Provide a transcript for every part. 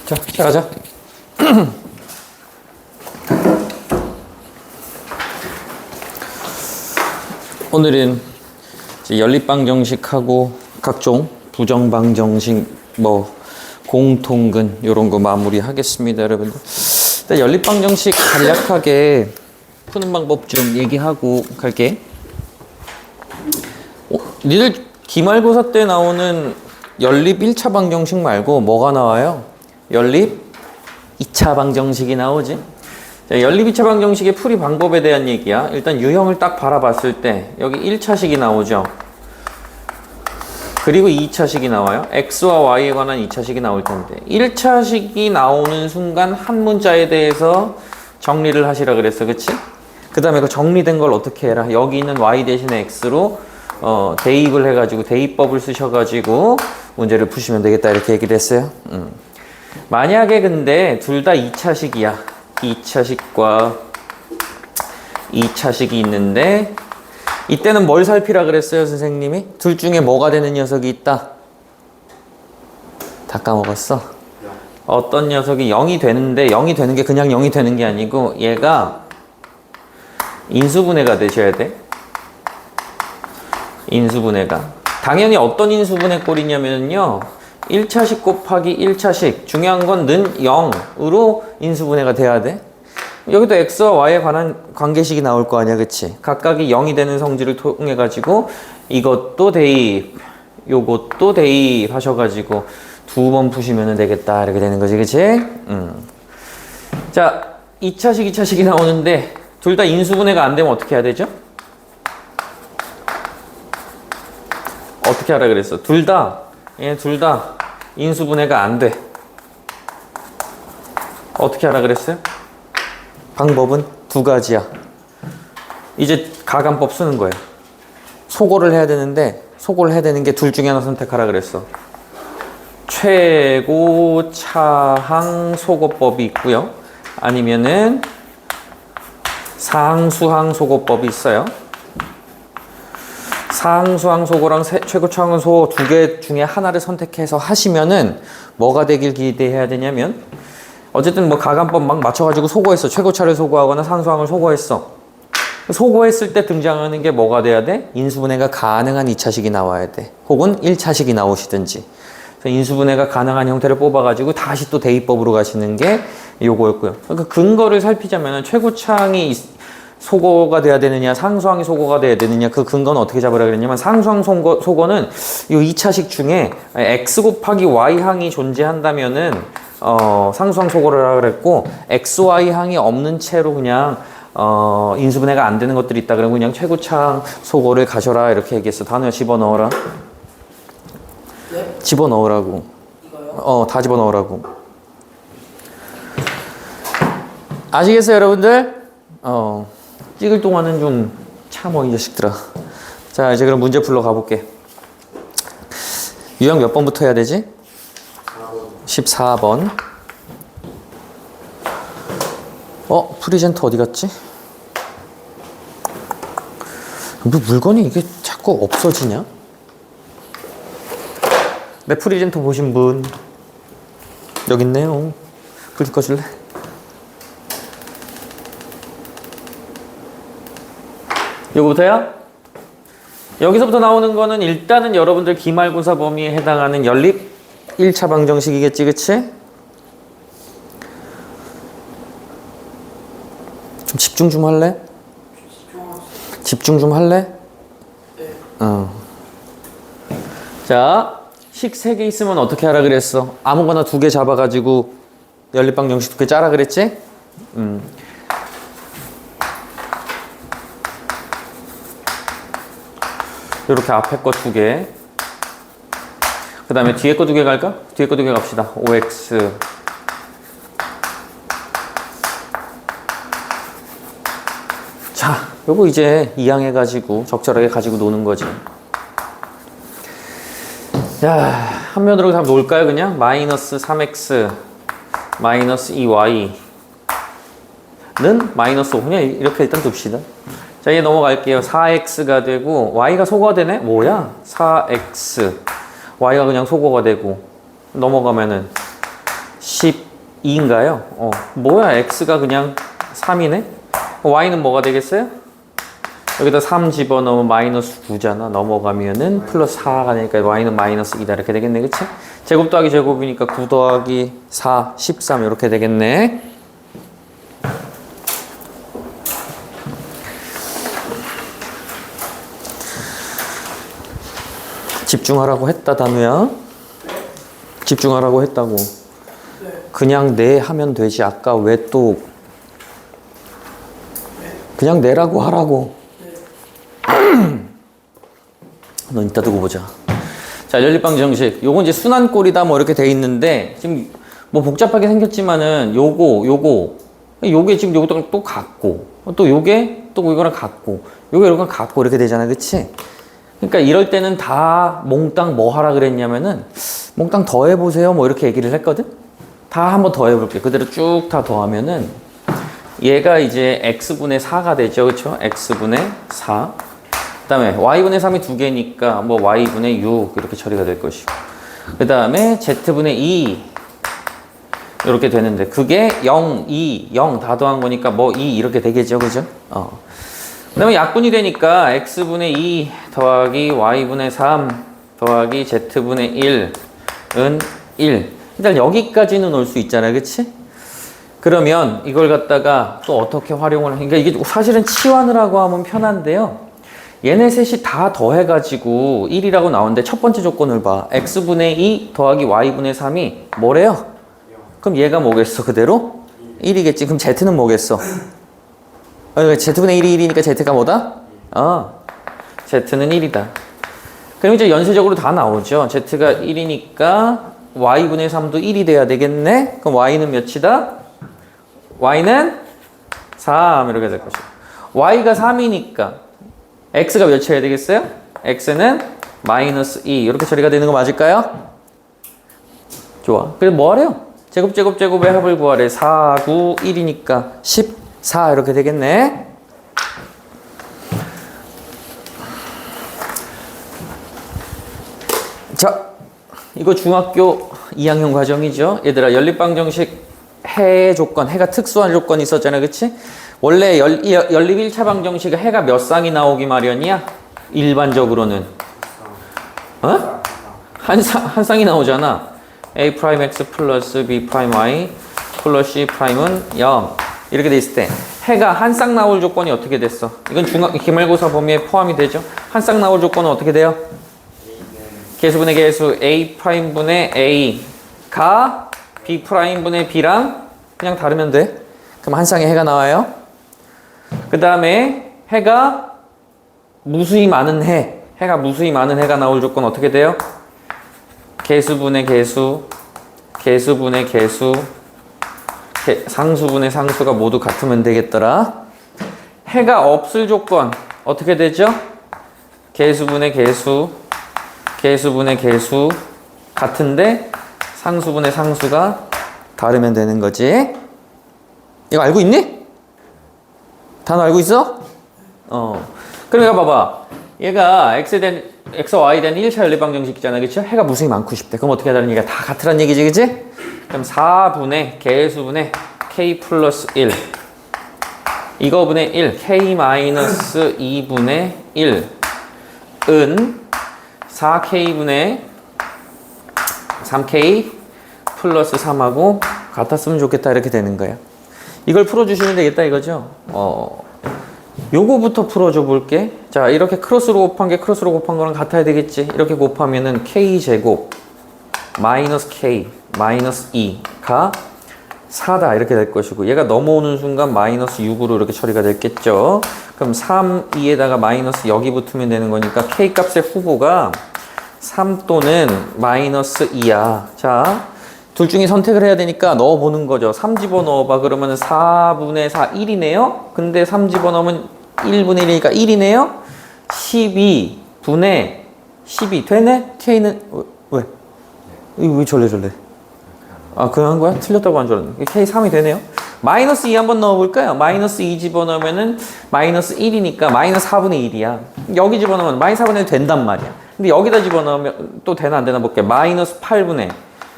자, 시작하자. 오늘은 이제 연립방정식하고 각종 부정방정식, 공통근 이런 거 마무리하겠습니다, 여러분들. 일단 연립방정식 간략하게 푸는 방법 좀 얘기하고 갈게. 니들 기말고사 때 나오는 연립 1차 방정식 말고 뭐가 나와요? 연립 2차 방정식이 나오지? 자, 연립 2차 방정식의 풀이 방법에 대한 얘기야. 일단 유형을 딱 바라봤을 때 여기 1차식이 나오죠. 그리고 2차식이 나와요. x와 y에 관한 2차식이 나올 텐데 1차식이 나오는 순간 한 문자에 대해서 정리를 하시라 그랬어. 그치? 그 다음에 그 정리된 걸 어떻게 해라. 여기 있는 y 대신에 x로 대입을 해가지고 대입법을 쓰셔가지고 문제를 푸시면 되겠다 이렇게 얘기를 했어요. 만약에 근데 둘 다 2차식이야. 2차식과 2차식이 있는데 이때는 뭘 살피라 그랬어요, 선생님이? 둘 중에 뭐가 되는 녀석이 있다? 다 까먹었어? 어떤 녀석이 0이 되는데 0이 되는 게 그냥 0이 되는 게 아니고 얘가 인수분해가 되셔야 돼. 인수분해가. 당연히 어떤 인수분해 꼴이냐면요. 1차식 곱하기 1차식. 중요한 건 는 0으로 인수분해가 돼야 돼. 여기도 x와 y에 관한 관계식이 나올 거 아니야, 그치? 각각이 0이 되는 성질을 통해 가지고 이것도 대입, 요것도 대입 하셔가지고 두 번 푸시면 되겠다 이렇게 되는 거지, 그치? 자, 2차식, 2차식이 나오는데 둘 다 인수분해가 안 되면 어떻게 해야 되죠? 어떻게 하라 그랬어? 둘 다 인수분해가 안 돼. 어떻게 하라 그랬어요? 방법은 두 가지야. 이제 가감법 쓰는 거예요. 소거를 해야 되는데 소거를 해야 되는 게 둘 중에 하나 선택하라 그랬어. 최고 차항 소거법이 있고요. 아니면은 상수항 소거법이 있어요. 상수항 소거랑 최고 차항 소거 두 개 중에 하나를 선택해서 하시면은 뭐가 되길 기대해야 되냐면 어쨌든 뭐 가감법 막 맞춰가지고 소거했어. 최고차를 소거하거나 상수항을 소거했어. 소거했을 때 등장하는 게 뭐가 돼야 돼? 인수분해가 가능한 2차식이 나와야 돼. 혹은 1차식이 나오시든지. 그래서 인수분해가 가능한 형태를 뽑아가지고 다시 또 대입법으로 가시는 게 요거였고요. 그러니까 근거를 살피자면 최고차항이 소거가 돼야 되느냐, 상수항이 소거가 돼야 되느냐, 그 근거는 어떻게 잡으라 그랬냐면 상수항 소거는 요 2차식 중에 x 곱하기 y항이 존재한다면은 상수항 소거를 하라 그랬고 xy항이 없는 채로 그냥 인수분해가 안 되는 것들이 있다 그러면 그냥 최고차항 소거를 가셔라 이렇게 얘기했어. 단어에 집어넣어라. 네? 집어넣으라고. 이거요? 다 집어넣으라고. 아시겠어요, 여러분들? 찍을 동안은 좀 참어, 이 자식들아. 자, 이제 그럼 문제 풀러 가볼게. 유형 몇 번부터 해야 되지? 14번. 프리젠터 어디 갔지? 뭐 물건이 이게 자꾸 없어지냐? 내 프리젠터 보신 분 여기 있네요. 불 꺼줄래? 요거부터야? 여기서부터 나오는 거는 일단은 여러분들 기말고사 범위에 해당하는 연립 1차 방정식이겠지, 그치? 좀 집중 좀 할래? 집중 좀 할래? 네. 자, 식 3개 있으면 어떻게 하라 그랬어? 아무거나 2개 잡아가지고 연립 방정식 2개 짜라 그랬지? 이렇게 앞에 거 2개. 그 다음에 뒤에 거 2개 갈까? 뒤에 거 2개 갑시다. 5x. 자, 요거 이제 이항해가지고 적절하게 가지고 노는 거지. 자, 한 면으로 다 놓을까요, 그냥? 마이너스 3x, 마이너스 2y. 는 마이너스 5. 그냥 이렇게 일단 둡시다. 자, 얘 넘어갈게요. 4x가 되고 y가 소거가 되네? 뭐야? 4x y가 그냥 소거가 되고 넘어가면은 12인가요? 뭐야, x가 그냥 3이네? y는 뭐가 되겠어요? 여기다 3 집어넣으면 마이너스 9잖아. 넘어가면은 플러스 4가 되니까 y는 마이너스 2다. 이렇게 되겠네. 그치? 제곱 더하기 제곱이니까 9 더하기 4, 13 이렇게 되겠네. 집중하라고 했다, 다누야. 집중하라고 했다고. 그냥 내 하면 되지. 아까 왜 또 그냥 내라고 하라고. 넌 이따 두고 보자. 자, 연립방 정식. 요건 이제 순환꼴이다 뭐 이렇게 돼 있는데 지금 뭐 복잡하게 생겼지만은 요게 지금 요거랑 또 같고 또 요게 또 이거랑 같고 요게 이거랑 같고 이렇게 되잖아. 그치? 그러니까 이럴 때는 다 몽땅 뭐 하라 그랬냐면은 몽땅 더해보세요 뭐 이렇게 얘기를 했거든. 다 한번 더해볼게. 그대로 쭉 다 더하면은 얘가 이제 x분의 4가 되죠. 그쵸? x분의 4. 그 다음에 y분의 3이 두 개니까 뭐 y분의 6 이렇게 처리가 될 것이고, 그 다음에 z분의 2 이렇게 되는데 그게 0, 2, 0 다 더한 거니까 뭐 2 이렇게 되겠죠. 그죠? 그 다음에 약분이 되니까 x분의 2 더하기 y분의 3 더하기 z분의 1은 1. 일단 여기까지는 올 수 있잖아. 그치? 그러면 이걸 갖다가 또 어떻게 활용을 그러니까 이게 사실은 치환을 하고 하면 편한데요. 얘네 셋이 다 더해가지고 1이라고 나오는데 첫 번째 조건을 봐. x분의 2 더하기 y분의 3이 뭐래요? 그럼 얘가 뭐겠어? 그대로? 1이겠지. 그럼 z는 뭐겠어? z분의 1이 1이니까 z가 뭐다? z는 1이다. 그럼 이제 연쇄적으로 다 나오죠. z가 1이니까 y분의 3도 1이 돼야 되겠네? 그럼 y는 몇이다? y는 3 이렇게 될 것이고, y가 3이니까 x가 몇이어야 되겠어요? x는 마이너스 2 이렇게 처리가 되는 거 맞을까요? 좋아. 그래서 뭐 하래요? 제곱의 합을 구하래. 4, 9, 1이니까 14 이렇게 되겠네. 자, 이거 중학교 2학년 과정이죠. 얘들아, 연립방정식 해 조건, 해가 특수한 조건이 있었잖아. 그치? 원래 연립 1차 방정식에 해가 몇 쌍이 나오기 마련이야? 일반적으로는 한 쌍이 나오잖아. a'(x) 플러스 b'(y) 플러스 c'은 0 이렇게 돼 있을 때 해가 한 쌍 나올 조건이 어떻게 됐어? 이건 기말고사 범위에 포함이 되죠. 한 쌍 나올 조건은 어떻게 돼요? 개수분의 개수 a'(분의 a가 b'(분의 b랑 그냥 다르면 돼. 그럼 한 쌍의 해가 나와요. 그 다음에 해가 무수히 많은 해가 나올 조건 어떻게 돼요? 개수분의 개수, 개수분의 개수, 상수분의 상수가 모두 같으면 되겠더라. 해가 없을 조건 어떻게 되죠? 개수분의 개수, 개수분의 개수 같은데 상수분의 상수가 다르면 되는 거지. 이거 알고 있니? 단어 알고 있어? 그러니까 봐봐. 얘가 x와 y 된 1차 연립방정식이잖아. 그치? 해가 무수히 많고 싶대. 그럼 어떻게 하라는 얘기가 다 같으란 얘기지. 그치? 그럼 4분의 개수분의 k 플러스 1 이거분의 1 k 마이너스 2분의 1은 4k분의 3k 플러스 3하고 같았으면 좋겠다 이렇게 되는 거야. 이걸 풀어주시면 되겠다 이거죠. 요거부터 풀어줘 볼게. 자, 이렇게 크로스로 곱한 게 크로스로 곱한 거랑 같아야 되겠지. 이렇게 곱하면은 k제곱 마이너스 k 마이너스 2가 4다 이렇게 될 것이고, 얘가 넘어오는 순간 마이너스 6으로 이렇게 처리가 됐겠죠. 그럼 3, 2에다가 마이너스 여기 붙으면 되는 거니까 k 값의 후보가 3 또는 마이너스 2야. 자, 둘 중에 선택을 해야 되니까 넣어보는 거죠. 3 집어넣어봐. 그러면 4분의 4, 1이네요. 근데 3 집어넣으면 1분의 1이니까 1이네요. 12분의 12 되네? K는 왜? 이거 왜 절레절레? 아, 그냥 한 거야? 틀렸다고 한 줄 알았는데. K 3이 되네요. 마이너스 2 한번 넣어볼까요? 마이너스 2 집어넣으면은 마이너스 1이니까 마이너스 4분의 1이야. 여기 집어넣으면 마이너스 4분의 1 된단 말이야. 근데 여기다 집어넣으면 또 되나 안 되나 볼게. 마이너스 8분의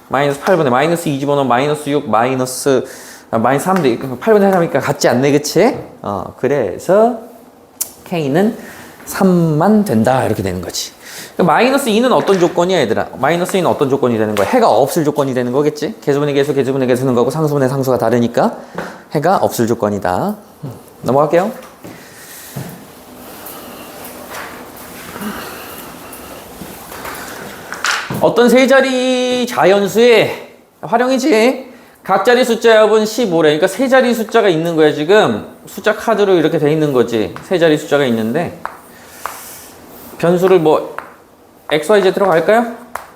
마이너스 8분의 마이너스 2 집어넣으면 마이너스 6 마이너스 3도 8분의 3이니까 같지 않네 그치? 그래서 K는 3만 된다 이렇게 되는 거지. 마이너스 2는 어떤 조건이야 얘들아? 마이너스 2는 어떤 조건이 되는 거야? 해가 없을 조건이 되는 거겠지? 개수분의 개수, 개수분의 개수는 거고 상수분의 상수가 다르니까 해가 없을 조건이다. 넘어갈게요. 어떤 세 자리 자연수의 활용이지. 각자리 숫자 합은 15래. 그러니까 세 자리 숫자가 있는 거야 지금. 숫자 카드로 이렇게 돼 있는 거지. 세 자리 숫자가 있는데 변수를 뭐 x, y, z로 갈까요?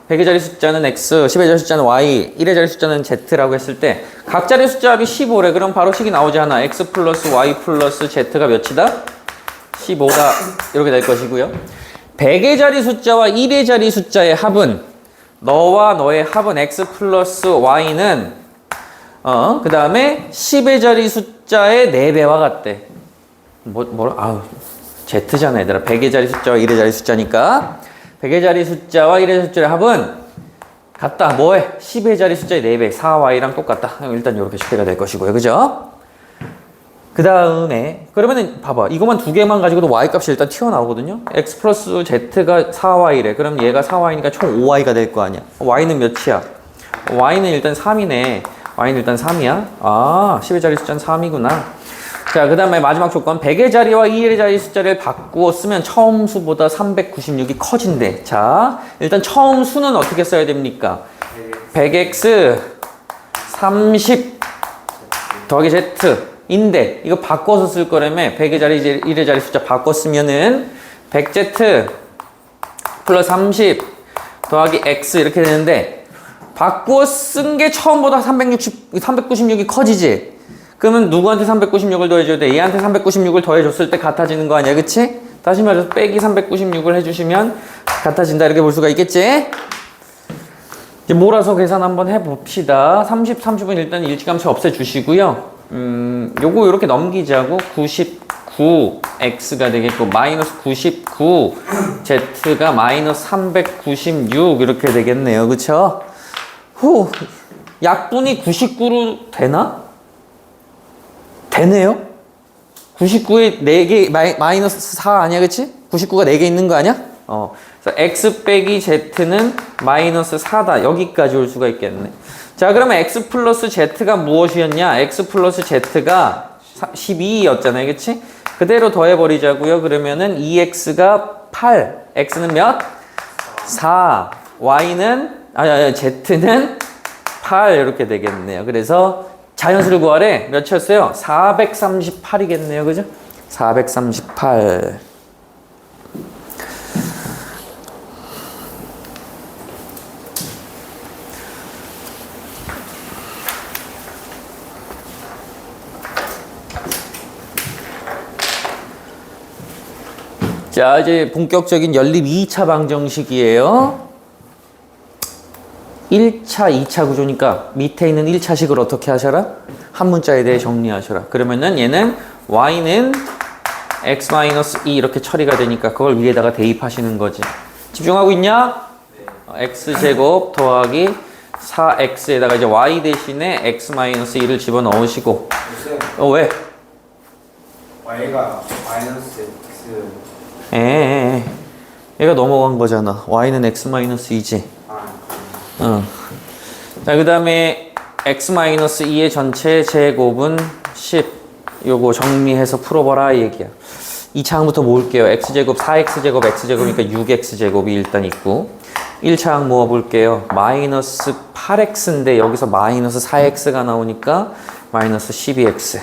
100의 자리 숫자는 x, 10의 자리 숫자는 y, 1의 자리 숫자는 z라고 했을 때 각자리 숫자 합이 15래. 그럼 바로 식이 나오지 않아. x 플러스 y 플러스 z가 몇이다? 15다. 이렇게 될 것이고요. 100의 자리 숫자와 1의 자리 숫자의 합은 너와 너의 합은 x 플러스 y는 그 다음에 10의 자리 숫자의 4배와 같대. z잖아 얘들아. 100의 자리 숫자와 1의 자리 숫자니까 100의 자리 숫자와 1의 자리 숫자의 합은 같다. 뭐해? 10의 자리 숫자의 4배 4y랑 똑같다. 일단 이렇게 식대가 될 것이고요. 그죠? 그 다음에 그러면은 봐봐. 이것만 두 개만 가지고도 y값이 일단 튀어나오거든요. x 플러스 z가 4y래. 그럼 얘가 4y니까 총 5y가 될 거 아니야. y는 몇이야? y는 일단 3이네. y는 일단 3이야. 10의 자리 숫자는 3이구나. 자, 그 다음에 마지막 조건 100의 자리와 2의 자리 숫자를 바꾸어 쓰면 처음 수보다 396이 커진대. 자, 일단 처음 수는 어떻게 써야 됩니까? 100x 30 더하기 z인데 이거 바꿔서 쓸 거라며 100의 자리 1의 자리 숫자 바꿔 쓰면은 100z 플러스 30 더하기 x 이렇게 되는데 바꾸어 쓴 게 처음보다 396이 커지지? 그러면 누구한테 396을 더해줘야 돼? 얘한테 396을 더해줬을 때 같아지는 거 아니야, 그치? 다시 말해서 빼기 396을 해주시면 같아진다 이렇게 볼 수가 있겠지? 이제 몰아서 계산 한번 해봅시다. 30, 30은 일단 일치감치 없애주시고요. 요거 이렇게 넘기자고 99x가 되겠고 마이너스 99 z가 마이너스 396 이렇게 되겠네요, 그쵸? 약분이 99로 되나? 되네요? 99에 4개, 마이너스 4 아니야, 그치? 99가 4개 있는 거 아니야? 그래서 x 빼기 z는 마이너스 4다. 여기까지 올 수가 있겠네. 자, 그러면 x 플러스 z가 무엇이었냐? x 플러스 z가 12였잖아요, 그치? 그대로 더해버리자고요. 그러면은 2x가 8, x는 몇? 4, y는, z는 8 이렇게 되겠네요. 그래서 자연수를 구하래. 몇이었어요? 438이겠네요. 그죠? 438. 자, 이제 본격적인 연립 2차 방정식이에요. 1차, 2차 구조니까 밑에 있는 1차식을 어떻게 하셔라? 한 문자에 대해 정리하셔라. 그러면은 얘는 y는 x-2 이렇게 처리가 되니까 그걸 위에다가 대입하시는 거지. 집중하고 있냐? 네. x제곱 더하기 4x에다가 이제 y 대신에 x-2를 집어넣으시고. 왜? y가 마이너스 x. 얘가 넘어간 거잖아. y는 x-2지. 자, 그 다음에 x-2의 전체 제곱은 10. 요거 정리해서 풀어봐라 이 얘기야. 2차 항부터 모을게요. x제곱, 4x제곱, x제곱이니까 6x제곱이 일단 있고 1차 항 모아볼게요. 마이너스 8x인데 여기서 마이너스 4x가 나오니까 마이너스 12x.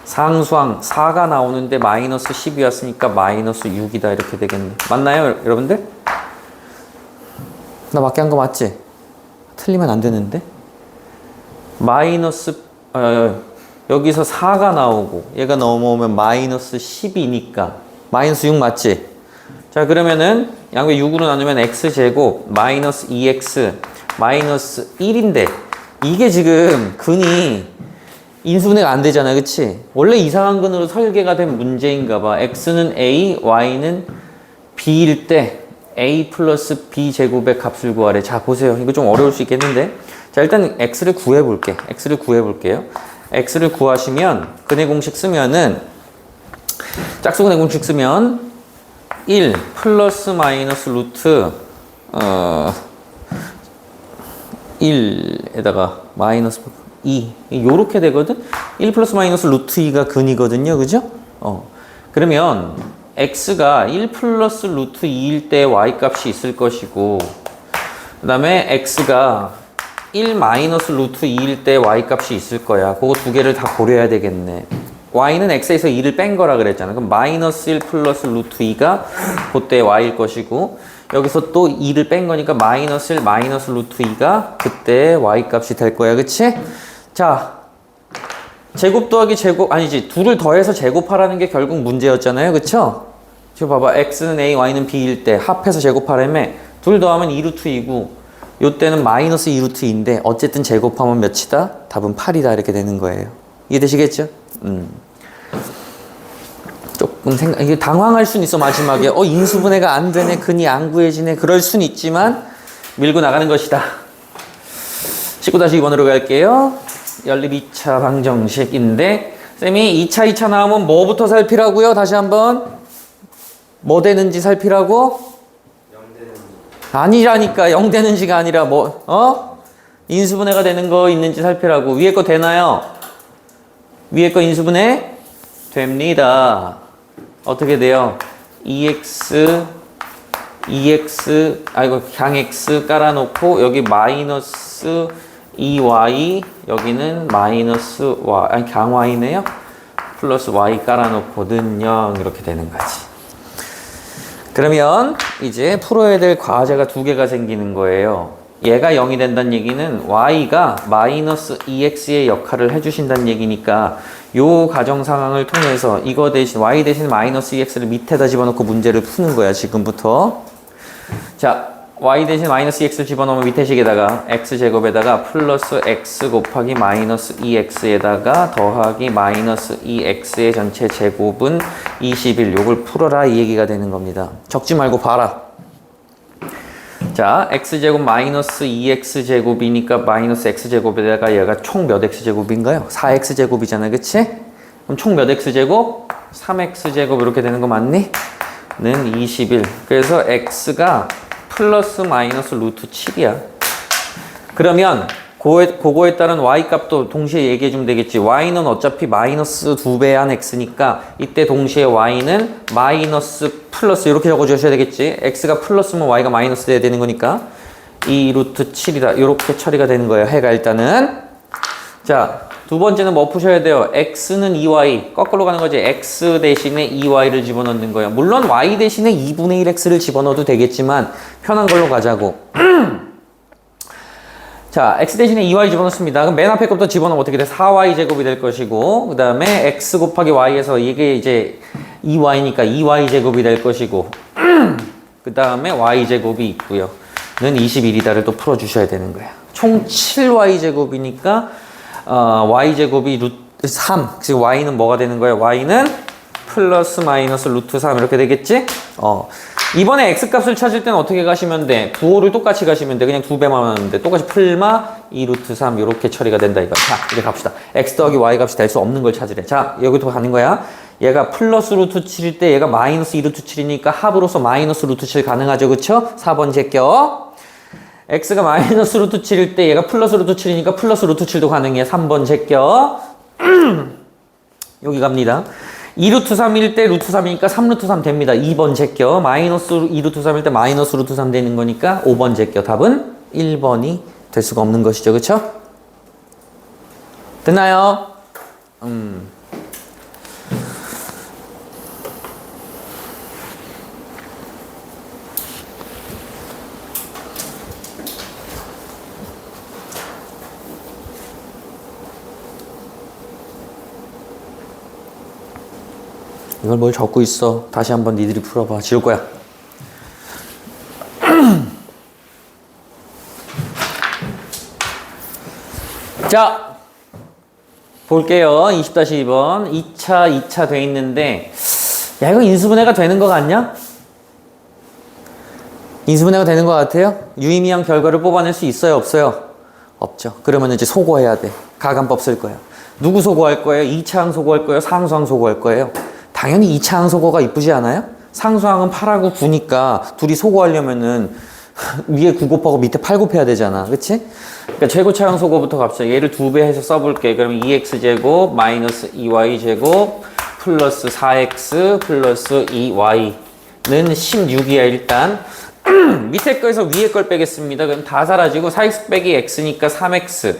상수항 4가 나오는데 마이너스 10이었으니까 마이너스 6이다 이렇게 되겠네. 맞나요 여러분들? 나 맞게 한 거 맞지? 틀리면 안 되는데? 마이너스 여기서 4가 나오고 얘가 넘어오면 마이너스 10이니까 마이너스 6 맞지? 자, 그러면은 양배 6으로 나누면 x제곱 마이너스 2x 마이너스 1인데 이게 지금 근이 인수분해가 안 되잖아, 그치? 원래 이상한 근으로 설계가 된 문제인가 봐. x는 a, y는 b일 때 a 플러스 b 제곱의 값을 구하래. 자, 보세요. 이거 좀 어려울 수 있겠는데 자, 일단 x를 구해볼게. x를 구해볼게요. x를 구하시면 근해 공식 쓰면은 짝수근해 공식 쓰면 1 플러스 마이너스 루트 1에다가 마이너스 2 요렇게 되거든. 1 플러스 마이너스 루트 2가 근이거든요. 그죠? 그러면 x가 1 플러스 루트 2일 때 y 값이 있을 것이고 그 다음에 x가 1 마이너스 루트 2일 때 y 값이 있을 거야. 그거 두 개를 다 고려해야 되겠네. y는 x에서 2를 뺀 거라 그랬잖아. 그럼 마이너스 1 플러스 루트 2가 그때 y일 것이고 여기서 또 2를 뺀 거니까 마이너스 1 마이너스 루트 2가 그때 y 값이 될 거야. 그치? 자, 제곱 더하기 제곱 아니지 둘을 더해서 제곱하라는 게 결국 문제였잖아요. 그쵸? 지금 봐봐. x는 a, y는 b일 때 합해서 제곱하라며 둘 더하면 2루트 2고 요때는 마이너스 2루트 2인데 어쨌든 제곱하면 몇이다? 답은 8이다 이렇게 되는 거예요. 이해되시겠죠? 조금 이게 당황할 순 있어. 마지막에 인수분해가 안 되네, 근이 안 구해지네, 그럴 순 있지만 밀고 나가는 것이다. 19-2번으로 갈게요. 연립 2차 방정식인데 쌤이 2차 나오면 뭐부터 살피라고요? 다시 한번 뭐 되는지 살피라고? 0 되는지. 아니라니까. 0 되는지가 아니라 인수분해가 되는 거 있는지 살피라고. 위에 거 되나요? 위에 거 인수분해 됩니다. 어떻게 돼요? 2x 그냥 x 깔아놓고 여기 마이너스 2y 여기는 마이너스 y 아니 그냥 y네요. 플러스 y 깔아놓고는 0 이렇게 되는 거지. 그러면 이제 풀어야 될 과제가 두 개가 생기는 거예요. 얘가 0이 된다는 얘기는 y가 마이너스 2x의 역할을 해주신다는 얘기니까 요 가정 상황을 통해서 이거 대신 y 대신 마이너스 2x를 밑에다 집어넣고 문제를 푸는 거야. 지금부터. 자, y 대신 마이너스 2x를 집어넣으면 밑에 식에다가 x제곱에다가 플러스 x 곱하기 마이너스 2x에다가 더하기 마이너스 2x의 전체 제곱은 21. 요걸 풀어라 이 얘기가 되는 겁니다. 적지 말고 봐라. 자, x제곱 마이너스 2x제곱이니까 마이너스 x제곱에다가 얘가 총 몇 x제곱인가요? 4x제곱이잖아. 그치? 그럼 총 몇 x제곱? 3x제곱 이렇게 되는 거 맞니? 는 21. 그래서 x가 플러스 마이너스 루트 7이야. 그러면 그거에 따른 y 값도 동시에 얘기해 주면 되겠지. y는 어차피 마이너스 2배한 x니까 이때 동시에 y는 마이너스 플러스 이렇게 적어주셔야 되겠지. x가 플러스면 y가 마이너스 돼야 되는 거니까 2 루트 7이다. 이렇게 처리가 되는 거예요. 해가 일단은. 자, 두 번째는 뭐 푸셔야 돼요? x는 2y 거꾸로 가는 거지. x 대신에 2y를 집어넣는 거예요. 물론 y 대신에 2분의 1x를 집어넣어도 되겠지만 편한 걸로 가자고. 자, x 대신에 2y 집어넣습니다. 그럼 맨 앞에 것부터 집어넣으면 어떻게 돼? 4y 제곱이 될 것이고 그 다음에 x 곱하기 y에서 이게 이제 2y니까 2y 제곱이 될 것이고 그 다음에 y 제곱이 있고요. 는 21이다를 또 풀어주셔야 되는 거야. 총 7y 제곱이니까 y 제곱이 루트 3. 지금 y는 뭐가 되는 거야? y는 플러스 마이너스 루트 3 이렇게 되겠지? 이번에 x값을 찾을 때는 어떻게 가시면 돼? 부호를 똑같이 가시면 돼. 그냥 2배만 하는데 똑같이 풀마 2 루트 3 이렇게 처리가 된다 이거. 자, 이제 갑시다. x 더하기 y 값이 될 수 없는 걸 찾으래. 자, 여기도 가는 거야. 얘가 플러스 루트 7일 때 얘가 마이너스 2 루트 7이니까 합으로서 마이너스 루트 7 가능하죠. 그쵸? 4번 제껴. x가 마이너스 루트 7일 때 얘가 플러스 루트 7이니까 플러스 루트 7도 가능해. 3번 제껴. 여기 갑니다. 2루트 3일 때 루트 3이니까 3루트 3 됩니다. 2번 제껴. 마이너스 2루트 3일 때 마이너스 루트 3 되는 거니까 5번 제껴. 답은 1번이 될 수가 없는 것이죠. 그쵸? 됐나요? 이걸 뭘 적고 있어. 다시 한번 니들이 풀어봐. 지울 거야. 자, 볼게요. 20-2번. 2차 돼 있는데, 야, 이거 인수분해가 되는 거 같냐? 인수분해가 되는 것 같아요? 유의미한 결과를 뽑아낼 수 있어요? 없어요? 없죠. 그러면 이제 소거해야 돼. 가간법 쓸 거야. 누구 소거할 거예요? 2차항 소거할 거예요? 상수항 소거할 거예요? 당연히 2차항 소거가 이쁘지 않아요? 상수항은 8하고 9니까 둘이 소거하려면은 위에 9 곱하고 밑에 8 곱해야 되잖아. 그치? 그러니까 최고차항 소거부터 갑시다. 얘를 2배 해서 써볼게. 그러면 2x제곱 마이너스 2y제곱 플러스 4x 플러스 2y는 16이야 일단. 밑에 거에서 위에 걸 빼겠습니다. 그럼 다 사라지고 4x 빼기 x니까 3x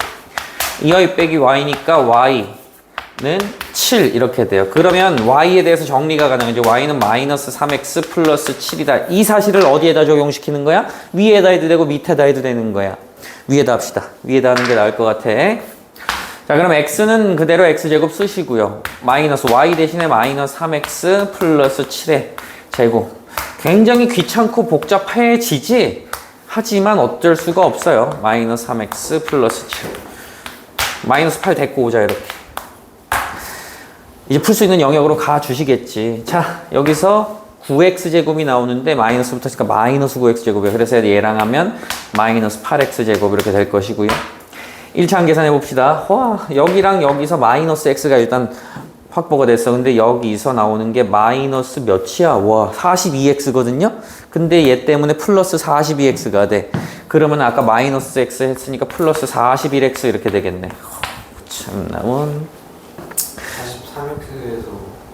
2y 빼기 y니까 y는 7 이렇게 돼요. 그러면 y에 대해서 정리가 가능하죠. y는 마이너스 3x 플러스 7이다. 이 사실을 어디에다 적용시키는 거야? 위에다 해도 되고 밑에다 해도 되는 거야. 위에다 합시다. 위에다 하는 게 나을 것 같아. 자, 그럼 x는 그대로 x제곱 쓰시고요. 마이너스 y 대신에 마이너스 3x 플러스 7의 제곱. 굉장히 귀찮고 복잡해지지? 하지만 어쩔 수가 없어요. 마이너스 3x 플러스 7. 마이너스 8 데리고 오자 이렇게. 이제 풀 수 있는 영역으로 가주시겠지. 자, 여기서 9x제곱이 나오는데 마이너스 붙었으니까 마이너스 9x제곱이에요. 그래서 얘랑 하면 마이너스 8x제곱 이렇게 될 것이고요. 1차항 계산해 봅시다. 와, 여기랑 여기서 마이너스 x가 일단 확보가 됐어. 근데 여기서 나오는 게 마이너스 몇이야? 와, 42x거든요? 근데 얘 때문에 플러스 42x가 돼. 그러면 아까 마이너스 x 했으니까 플러스 41x 이렇게 되겠네. 참 나온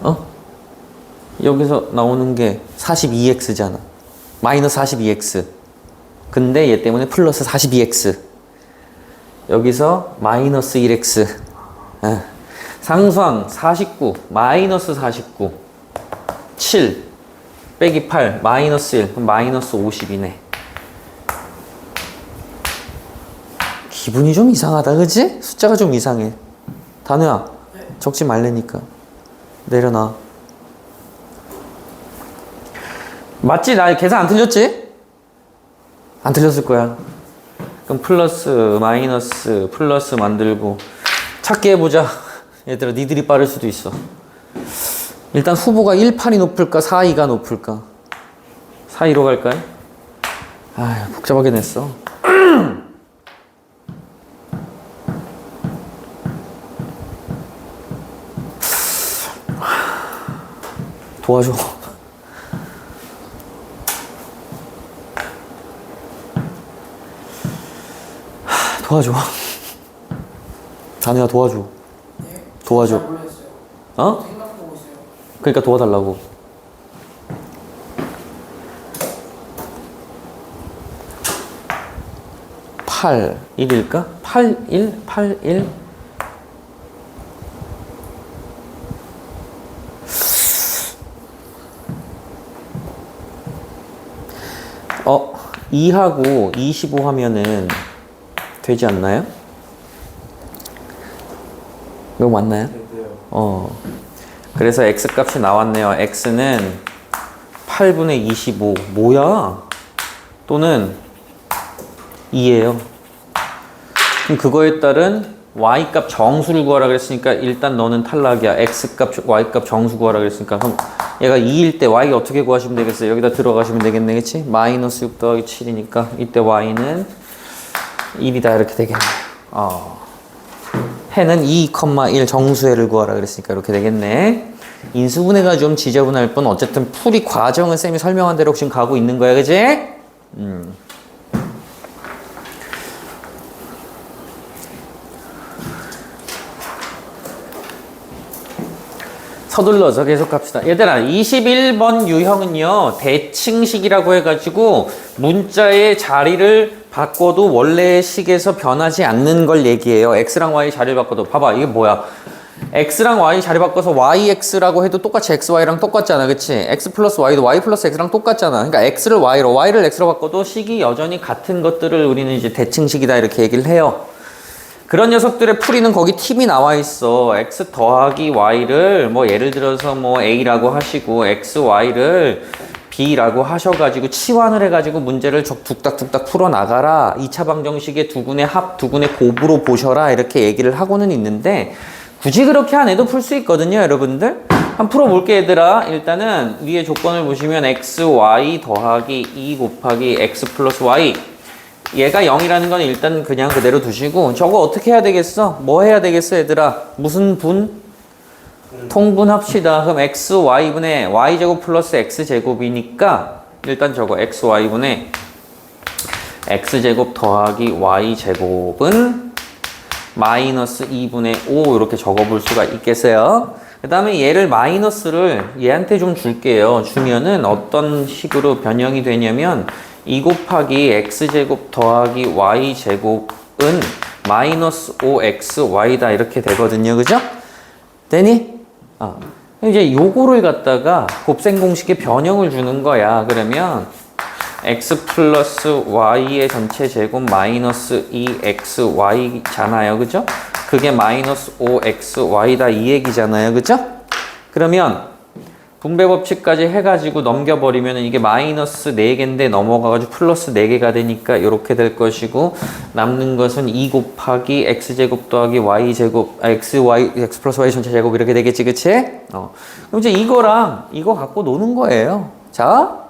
43x에서 여기서 나오는 게 42x잖아. 마이너스 42x. 근데 얘 때문에 플러스 42x. 여기서 마이너스 1x. 상수항 49, 마이너스 49, 7, 빼기 8, 마이너스 1, 그럼 마이너스 50이네. 기분이 좀 이상하다, 그치? 숫자가 좀 이상해. 단우야, 적지 말래니까. 내려놔. 맞지? 나 계산 안 틀렸지? 안 틀렸을 거야. 그럼 플러스, 마이너스, 플러스 만들고. 찾기 해보자. 얘들아, 니들이 빠를 수도 있어. 일단 후보가 1, 8이 높을까, 4, 2가 높을까? 4, 2로 갈까요? 아, 복잡하게 냈어. 도와줘. 도와줘. 자네가 도와줘. 도와줘. 어? 그러니까 도와달라고. 8, 1일까? 8, 1, 8, 1. 어, 2하고 25 하면은 되지 않나요? 이거 맞나요? 그래서 x값이 나왔네요. x는 8분의 25 뭐야? 또는 2예요. 그럼 그거에 따른 y값 정수를 구하라 그랬으니까 일단 너는 탈락이야. x값, y값 정수 구하라 그랬으니까. 그럼 얘가 2일 때 y 어떻게 구하시면 되겠어요? 여기다 들어가시면 되겠네, 그치? 마이너스 6 더하기 7이니까 이때 y는 1이다 이렇게 되겠네. 해는 2,1 정수해를 구하라 그랬으니까 이렇게 되겠네. 인수분해가 좀 지저분할 뿐 어쨌든 풀이 과정은 쌤이 설명한 대로 지금 가고 있는 거야, 그치? 서둘러서 계속 갑시다. 얘들아, 21번 유형은요, 대칭식이라고 해가지고 문자의 자리를 바꿔도 원래의 식에서 변하지 않는 걸 얘기해요. x랑 y 자리를 바꿔도. 봐봐, 이게 뭐야? x랑 y 자리 바꿔서 yx라고 해도 똑같이 xy랑 똑같잖아, 그치? x 플러스 y도 y 플러스 x랑 똑같잖아. 그러니까 x를 y로, y를 x로 바꿔도 식이 여전히 같은 것들을 우리는 이제 대칭식이다 이렇게 얘기를 해요. 그런 녀석들의 풀이는 거기 팁이 나와 있어. x 더하기 y를 뭐 예를 들어서 뭐 a라고 하시고 x, y를 b라고 하셔가지고 치환을 해가지고 문제를 뚝딱뚝딱 풀어나가라. 2차 방정식의 두근의 합, 두근의 곱으로 보셔라. 이렇게 얘기를 하고는 있는데 굳이 그렇게 안 해도 풀 수 있거든요, 여러분들. 한번 풀어볼게, 얘들아. 일단은 위에 조건을 보시면 x, y 더하기 2 곱하기 x 플러스 y 얘가 0이라는 건 일단 그냥 그대로 두시고 저거 어떻게 해야 되겠어? 뭐 해야 되겠어 얘들아? 무슨 분? 통분합시다. 그럼 xy분의 y제곱 플러스 x제곱이니까 일단 저거 xy분의 x제곱 더하기 y제곱은 마이너스 2분의 5 이렇게 적어볼 수가 있겠어요. 그 다음에 얘를 마이너스를 얘한테 좀 줄게요. 주면은 어떤 식으로 변형이 되냐면 2 곱하기 x제곱 더하기 y제곱은 마이너스 5xy다 이렇게 되거든요. 그죠? 되니? 이제 요거를 갖다가 곱셈 공식에 변형을 주는 거야. 그러면 x 플러스 y의 전체 제곱 마이너스 2xy잖아요. 그죠? 그게 마이너스 5xy다 이 얘기잖아요. 그죠? 그러면 분배 법칙까지 해가지고 넘겨버리면 이게 마이너스 4개인데 넘어가가지고 플러스 4개가 되니까 이렇게 될 것이고 남는 것은 2 곱하기 x제곱 더하기 y제곱 x 플러스 y 전체 제곱 이렇게 되겠지. 그치? 그럼 이제 이거랑 이거 갖고 노는 거예요. 자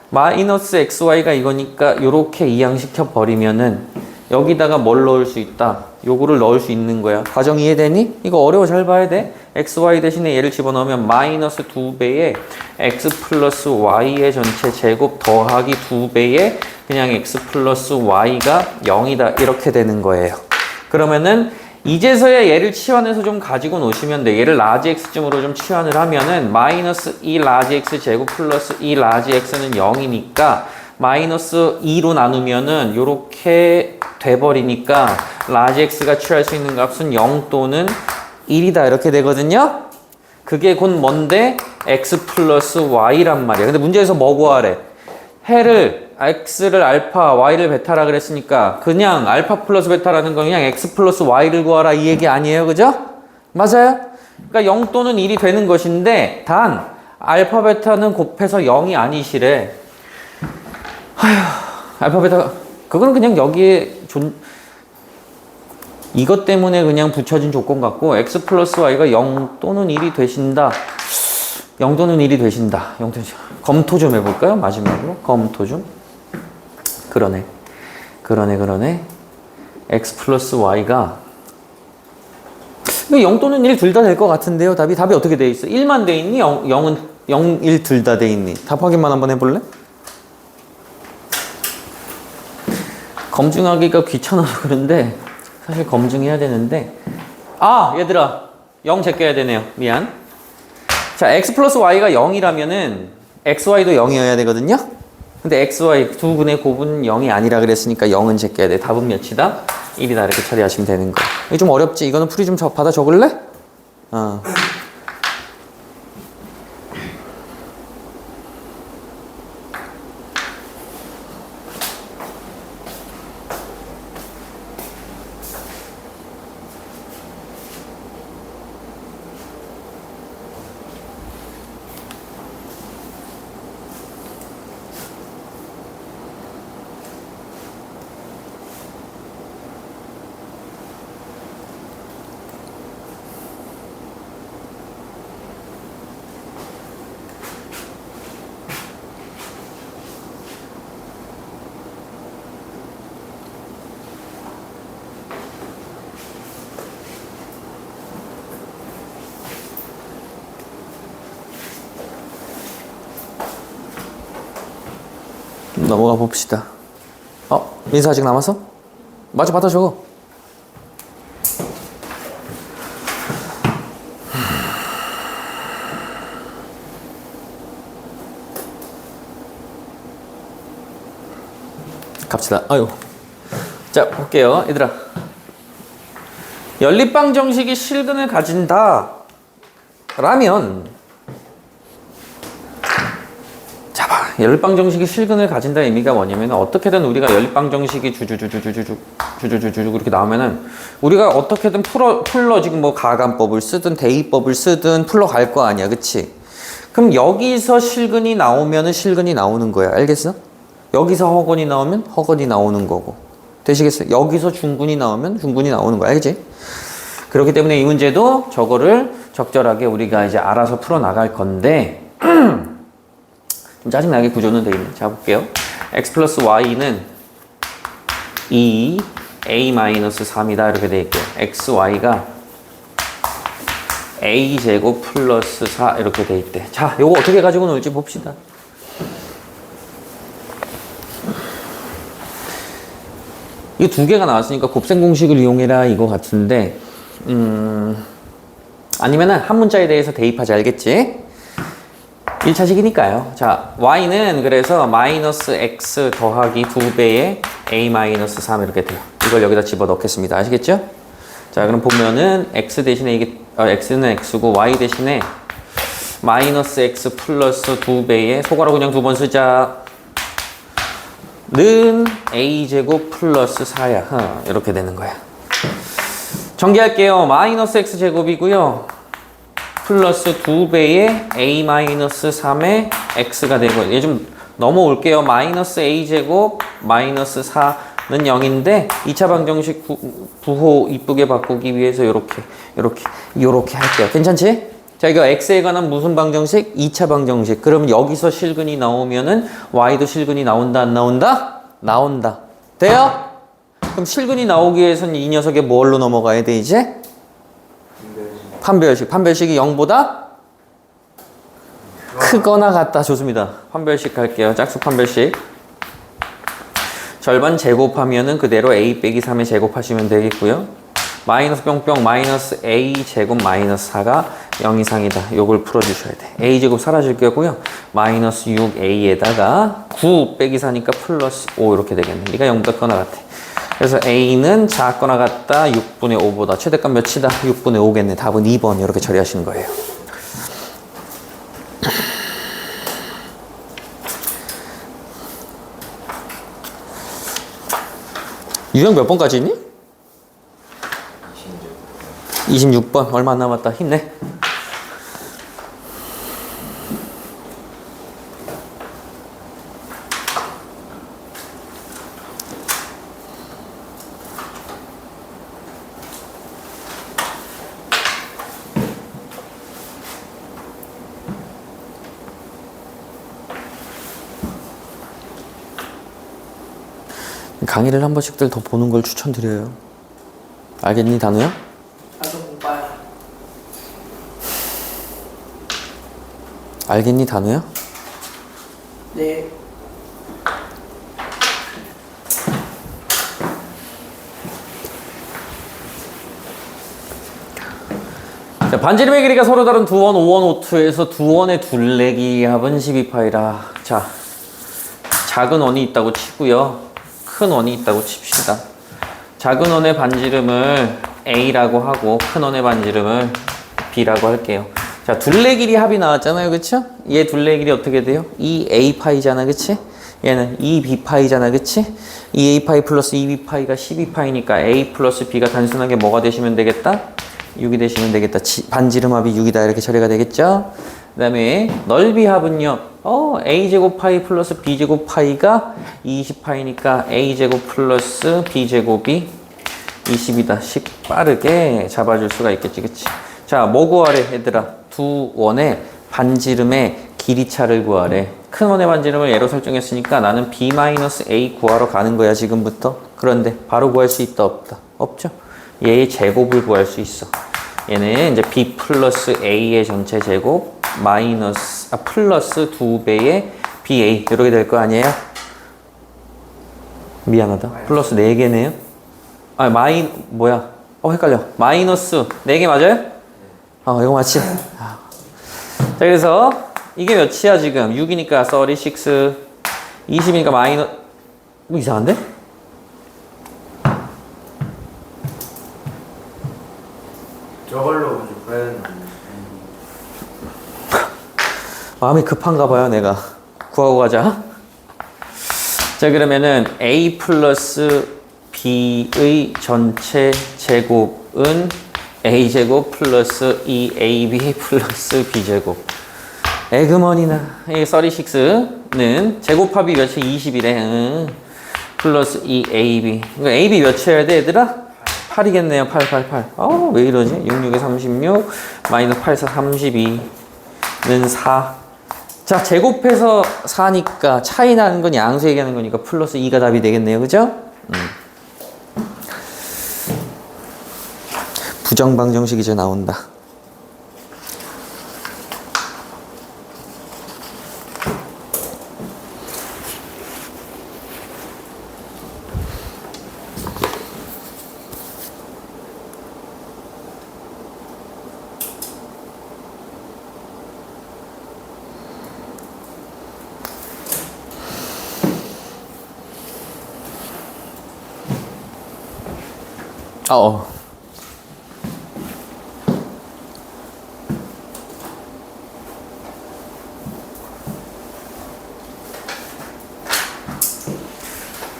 마이너스 xy가 이거니까 이렇게 이항시켜 버리면은 여기다가 뭘 넣을 수 있다? 요거를 넣을 수 있는 거야. 과정 이해되니? 이거 어려워. 잘 봐야 돼. xy 대신에 얘를 집어넣으면 마이너스 2배의 x 플러스 y의 전체 제곱 더하기 2배의 그냥 x 플러스 y가 0이다. 이렇게 되는 거예요. 그러면은 이제서야 얘를 치환해서 좀 가지고 노시면 돼. 얘를 라지 x쯤으로 좀 치환을 하면은 마이너스 2 라지 x 제곱 플러스 2 라지 x는 0이니까 마이너스 2로 나누면은 요렇게 돼버리니까 라지 x가 취할 수 있는 값은 0 또는 1이다 이렇게 되거든요. 그게 곧 뭔데? x 플러스 y란 말이야. 근데 문제에서 뭐 구하래? 해를 x를 알파, y를 베타라 그랬으니까 그냥 알파 플러스 베타라는 건 그냥 x 플러스 y를 구하라 이 얘기 아니에요. 그죠? 맞아요? 그러니까 0 또는 1이 되는 것인데 단 알파 베타는 곱해서 0이 아니시래. 알파 베타 그거는 그냥 여기에 이것 때문에 그냥 붙여진 조건 같고 x 플러스 y가 0 또는 1이 되신다. 0 또는 1이 되신다. 검토 좀 해볼까요? 마지막으로 검토 좀. 그러네. x 플러스 y가 0 또는 1 둘 다 될 것 같은데요. 답이 어떻게 돼 있어? 1만 돼 있니? 0은 0, 1 둘 다 돼 있니? 답 확인만 한번 해볼래? 검증하기가 귀찮아서 그런데 사실 검증해야 되는데 얘들아 0 제껴야 되네요. 미안. 자 x 플러스 y가 0이라면은 xy도 0이어야 되거든요. 근데 xy 두 분의 곱은 0이 아니라 그랬으니까 0은 제껴야 돼. 답은 몇이다? 1이다 이렇게 처리하시면 되는 거야. 이게 좀 어렵지? 이거는 풀이 좀 받아 적을래? 넘어가 봅시다. 민서 아직 남았어? 마저 받아 적어. 갑시다. 자, 볼게요. 얘들아. 연립방 정식이 실근을 가진다. 라면 연립방 정식이 실근을 가진다 의미가 뭐냐면 어떻게든 우리가 연립방 정식이 주주주주주주 그렇게 나오면은 우리가 어떻게든 풀러 지금 뭐 가간법을 쓰든 대입법을 쓰든 풀러 갈 거 아니야. 그치? 그럼 여기서 실근이 나오면은 실근이 나오는 거야. 알겠어? 여기서 허근이 나오면 허근이 나오는 거고. 되시겠어요? 여기서 중근이 나오면 중근이 나오는 거야. 알겠지? 그렇기 때문에 이 문제도 저거를 적절하게 우리가 이제 알아서 풀어 나갈 건데 좀 짜증나게 구조는 돼 있네. 자, 볼게요. x 플러스 y는 2a-3이다 이렇게 돼 있고요. xy가 a제곱 플러스 4 이렇게 돼 있대. 자, 요거 어떻게 가지고 놀지 봅시다. 이 두 개가 나왔으니까 곱셈 공식을 이용해라 이거 같은데 아니면은 한 문자에 대해서 대입하지 알겠지? 1차식이니까요. 자, y는 그래서 마이너스 x 더하기 2배의 a-3 이렇게 돼요. 이걸 여기다 집어넣겠습니다. 아시겠죠? 자, 그럼 보면은 x 대신에 이게 x는 x고 y 대신에 마이너스 x 플러스 2배의 소괄호 그냥 두 번 쓰자. 는 a제곱 플러스 4야. 이렇게 되는 거야. 전개할게요. 마이너스 x제곱이고요. 플러스 2배의 a-3의 x가 되고 얘 좀 넘어올게요. 마이너스 a제곱 마이너스 4는 0인데 2차 방정식 부호 이쁘게 바꾸기 위해서 요렇게 할게요. 괜찮지? 자, 이거 x에 관한 무슨 방정식? 2차 방정식. 그러면 여기서 실근이 나오면은 y도 실근이 나온다 안 나온다? 나온다. 돼요? 그럼 실근이 나오기 위해서는 이 녀석에 뭘로 넘어가야 돼 이제? 판별식. 판별식이 0보다 크거나 같다. 좋습니다. 판별식 할게요. 짝수 판별식. 절반 제곱하면은 그대로 a 빼기 3에 제곱하시면 되겠고요. 마이너스 뿅뿅 마이너스 a 제곱 마이너스 4가 0 이상이다. 요걸 풀어주셔야 돼. a 제곱 사라질 거고요. 마이너스 6a에다가 9 빼기 4니까 플러스 5 이렇게 되겠네. 이가 0보다 크거나 같아. 그래서 a는 작거나 같다. 6분의 5보다. 최대값 몇이다? 6분의 5겠네. 답은 2번 이렇게 처리하시는 거예요. 유형 몇 번까지 있니? 26번. 얼마 안 남았다. 힘내. 강의를 한 번씩들 더 보는 걸 추천드려요. 알겠니, 단우야? 나도 못 봐요. 알겠니, 단우야? 네. 자, 반지름의 길이가 서로 다른 두 원, 5원, 5투에서 두 원의 둘레기 합은 12파이라. 자, 작은 원이 있다고 치고요. 큰 원이 있다고 칩시다. 작은 원의 반지름을 A라고 하고 큰 원의 반지름을 B라고 할게요. 자, 둘레 길이 합이 나왔잖아요. 그쵸? 얘 둘레 길이 어떻게 돼요? 2A파이잖아. 그치? 얘는 2B파이잖아. 그치? 2A파이 플러스 2B파이가 12파이니까 A 플러스 B가 단순하게 뭐가 되시면 되겠다? 6이 되시면 되겠다. 반지름 합이 6이다. 이렇게 처리가 되겠죠? 그 다음에 넓이 합은요. a제곱 파이 플러스 b제곱 파이가 20파이니까 a제곱 플러스 b제곱이 20이다. 식 빠르게 잡아줄 수가 있겠지. 그치? 자, 뭐 구하래 얘들아? 두 원의 반지름의 길이차를 구하래. 큰 원의 반지름을 얘로 설정했으니까 나는 b-a 구하러 가는 거야 지금부터. 그런데 바로 구할 수 있다 없다? 없죠. 얘의 제곱을 구할 수 있어. 얘는 이제 b 플러스 a의 전체 제곱 플러스 2배의 ba 이렇게 될 거 아니에요? 미안하다. 플러스 4개네요. 헷갈려. 마이너스 4개 맞아요? 이거 맞지? 자, 그래서 이게 몇이야 지금? 6이니까 36 20이니까 뭐 이상한데? 저걸로 줄까요? 마음이 급한가 봐요, 내가. 구하고 가자. 자, 그러면은 A 플러스 B의 전체 제곱은 A제곱 플러스 2AB 플러스 B제곱. 에그머니나. 이 36는 제곱합이 몇이 20이래. 플러스 2AB. 그러니까 AB 몇이어야 돼, 얘들아? 8이겠네요. 8. 왜 이러지? 66에 36, 마이너스 8, 4, 32는 4. 자, 제곱해서 4니까 차이 나는 건 양수 얘기하는 거니까 플러스 2가 답이 되겠네요. 그죠? 부정방정식 이제 나온다.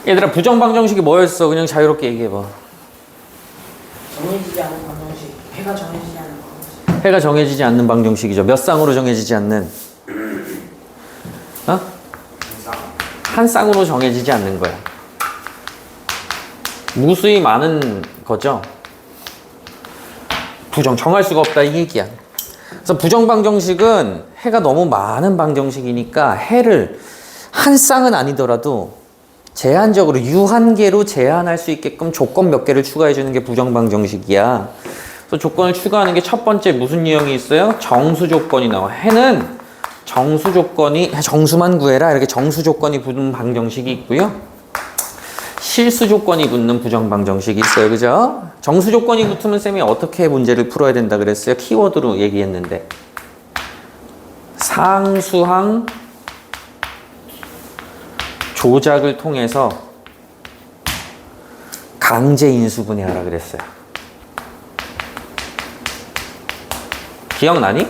얘들아, 부정방정식이 뭐였어? 그냥 자유롭게 얘기해봐. 정해지지 않은 방정식. 해가 정해지지 않은 방정식. 해가 정해지지 않는 방정식이죠. 몇 쌍으로 정해지지 않는? 한 쌍으로 정해지지 않는 거야. 무수히 많은 거죠. 정할 수가 없다 이 얘기야. 그래서 부정방정식은 해가 너무 많은 방정식이니까 해를 한 쌍은 아니더라도 제한적으로 유한계로 제한할 수 있게끔 조건 몇 개를 추가해 주는 게 부정방정식이야. 그래서 조건을 추가하는 게 첫 번째 무슨 유형이 있어요? 정수 조건이 나와. 해는 정수 조건이, 정수만 구해라 이렇게 정수 조건이 붙는 방정식이 있고요. 실수 조건이 붙는 부정방정식이 있어요. 그죠? 정수 조건이 붙으면 쌤이 어떻게 문제를 풀어야 된다 그랬어요? 키워드로 얘기했는데 상수항 조작을 통해서 강제 인수분해하라 그랬어요. 기억나니?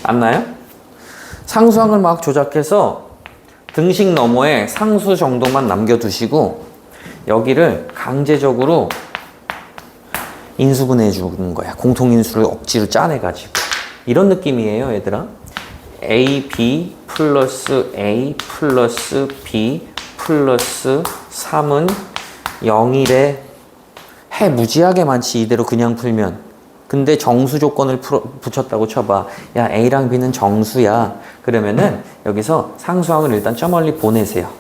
안 나요? 상수항을 막 조작해서 등식 너머에 상수 정도만 남겨두시고 여기를 강제적으로 인수분해해 주는 거야. 공통인수를 억지로 짜내가지고. 이런 느낌이에요, 얘들아. AB 플러스 A 플러스 B 플러스 3은 0일에 해 무지하게 많지 이대로 그냥 풀면. 근데 정수 조건을 붙였다고 쳐봐. 야, A랑 B는 정수야. 그러면은 여기서 상수항을 일단 저 멀리 보내세요.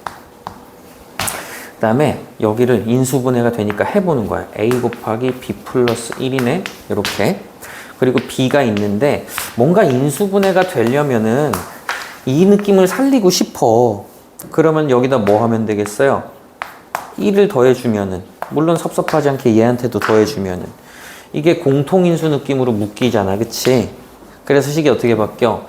그 다음에 여기를 인수분해가 되니까 해보는 거야. A 곱하기 B 플러스 1이네. 이렇게. 그리고 B가 있는데 뭔가 인수분해가 되려면은 이 느낌을 살리고 싶어. 그러면 여기다 뭐 하면 되겠어요? 1을 더해주면은, 물론 섭섭하지 않게 얘한테도 더해주면은 이게 공통인수 느낌으로 묶이잖아. 그치? 그래서 식이 어떻게 바뀌어?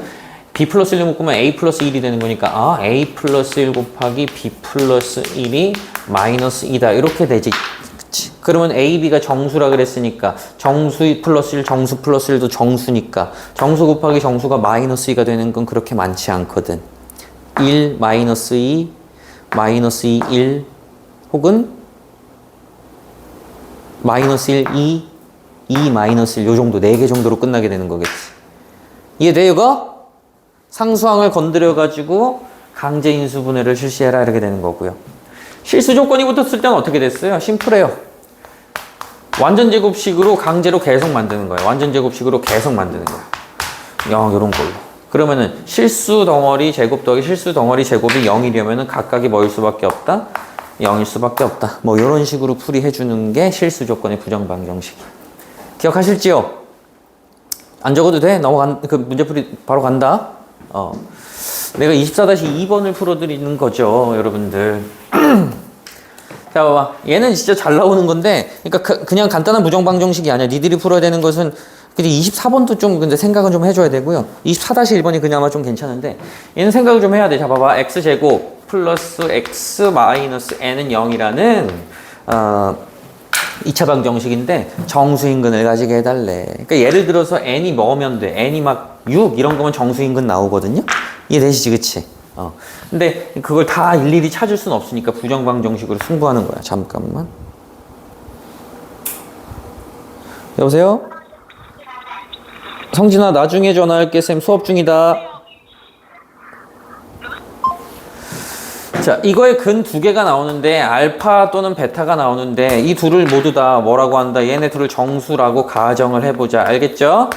B 플러스 1을 묶으면 A 플러스 1이 되는 거니까 A 플러스 1 곱하기 B 플러스 1이 마이너스 2다. 이렇게 되지. 그치? 그러면 A, B가 정수라 그랬으니까 정수 플러스 1, 정수 플러스 1도 정수니까 정수 곱하기 정수가 마이너스 2가 되는 건 그렇게 많지 않거든. 1, 마이너스 2, 마이너스 2, 1 혹은 마이너스 1, 2, 2, 마이너스 1 요 정도 4개 정도로 끝나게 되는 거겠지. 이해돼요 이거? 상수항을 건드려가지고 강제 인수분해를 실시해라 이렇게 되는 거고요. 실수 조건이 붙었을 때는 어떻게 됐어요? 심플해요. 완전 제곱식으로 강제로 계속 만드는 거예요. 완전 제곱식으로 계속 만드는 거예요. 이런 걸로. 그러면은 실수 덩어리 제곱 더하기 실수 덩어리 제곱이 0이려면은 각각이 뭐일 수밖에 없다? 0일 수밖에 없다. 뭐 이런 식으로 풀이해 주는 게 실수 조건의 부정방정식. 기억하실지요? 안 적어도 돼? 그 문제풀이 바로 간다. 내가 24-2번을 풀어드리는 거죠, 여러분들. 자, 봐봐. 얘는 진짜 잘 나오는 건데, 그러니까 그냥 간단한 부정방정식이 아니야. 니들이 풀어야 되는 것은, 근데 24번도 좀, 근데 생각은 좀 해줘야 되고요. 24-1번이 그나마 좀 괜찮은데, 얘는 생각을 좀 해야 돼. 자, 봐봐. x제곱 플러스 x 마이너스 n은 0이라는, 2차 방정식인데, 정수인근을 가지게 해달래. 그러니까 예를 들어서 n이 뭐면 돼? n이 막 6, 이런 거면 정수인근 나오거든요? 이해되시지, 그치? 근데 그걸 다 일일이 찾을 수는 없으니까 부정방정식으로 승부하는 거야. 잠깐만. 여보세요? 성진아, 나중에 전화할게. 쌤 수업 중이다. 자, 이거에 근 두 개가 나오는데 알파 또는 베타가 나오는데 이 둘을 모두 다 뭐라고 한다? 얘네 둘을 정수라고 가정을 해보자. 알겠죠?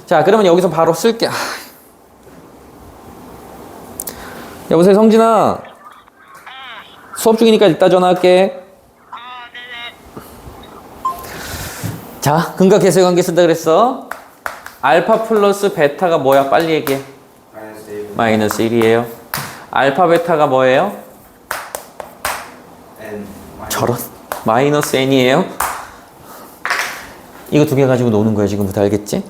자, 그러면 여기서 바로 쓸게. 여보세요, 성진아. 수업 중이니까 이따 전화할게. 자, 근과 계수의 관계 쓴다 그랬어. 알파 플러스 베타가 뭐야? 빨리 얘기해. 마이너스 1이에요. 알파 베타가 뭐예요? 저런. 마이너스 n이에요. 이거 두 개 가지고 노는 거야 지금부터. 알겠지?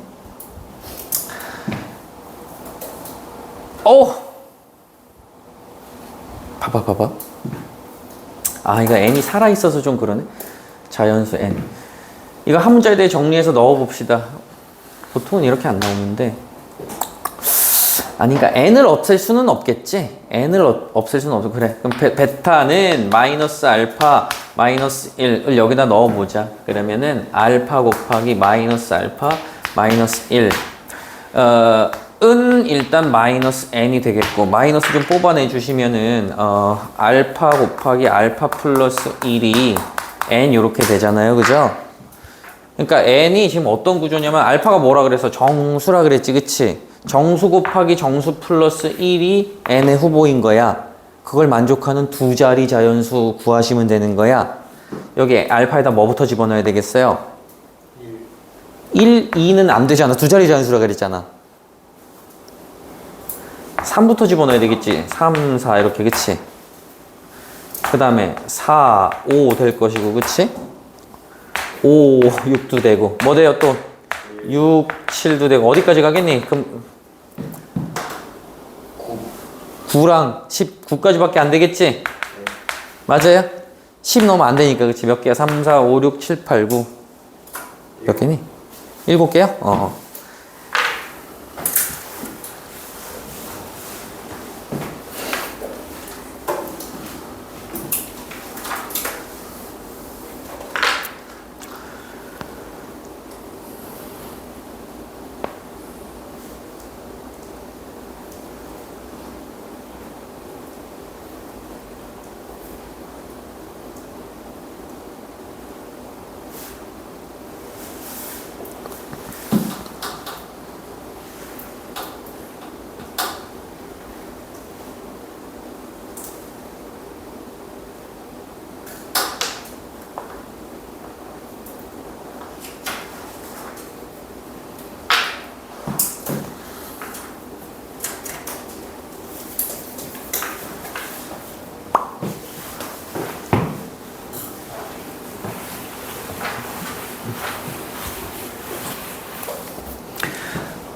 봐봐. 아, 이거 n이 살아있어서 좀 그러네. 자연수 n. 이거 한 문자에 대해 정리해서 넣어봅시다. 보통은 이렇게 안 나오는데. 아니, 그러니까 n을 없앨 수는 없겠지? n을 없앨 수는 없어. 그래. 그럼 베타는 마이너스 알파 마이너스 1을 여기다 넣어보자. 그러면은 알파 곱하기 마이너스 알파 마이너스 1. 은 일단 마이너스 n이 되겠고, 마이너스 좀 뽑아내 주시면은 알파 곱하기 알파 플러스 1이 n 요렇게 되잖아요. 그죠? 그러니까 n이 지금 어떤 구조냐면 알파가 뭐라 그래서 정수라 그랬지. 그치? 정수 곱하기 정수 플러스 1이 n의 후보인 거야. 그걸 만족하는 두 자리 자연수 구하시면 되는 거야. 여기 알파에다 뭐부터 집어넣어야 되겠어요? 1, 2는 안 되잖아. 두 자리 자연수라 그랬잖아. 3부터 집어넣어야 되겠지. 3, 4 이렇게. 그치? 그 다음에 4, 5 될 것이고. 그치? 5, 6도 되고. 뭐 돼요 또? 6, 7도 되고. 어디까지 가겠니? 그럼 9랑 10, 9까지밖에 안 되겠지? 맞아요? 10 넣으면 안 되니까. 그치? 몇 개야? 3, 4, 5, 6, 7, 8, 9. 몇 개니? 7개요?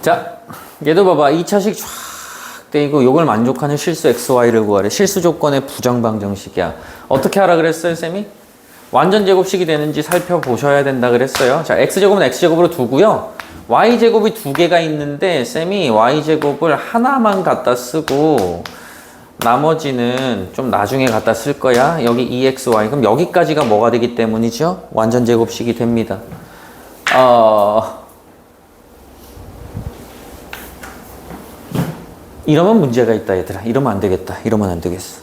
자, 얘도 봐봐. 2차식 쫙 떼이고 요걸 만족하는 실수 xy를 구하래. 실수 조건의 부정방정식이야. 어떻게 하라 그랬어요, 쌤이? 완전 제곱식이 되는지 살펴보셔야 된다 그랬어요. 자, x제곱은 x제곱으로 두고요. y제곱이 두 개가 있는데 쌤이 y제곱을 하나만 갖다 쓰고 나머지는 좀 나중에 갖다 쓸 거야. 여기 2xy. 그럼 여기까지가 뭐가 되기 때문이죠? 완전 제곱식이 됩니다. 이러면 문제가 있다 얘들아. 이러면 안 되겠다. 이러면 안 되겠어.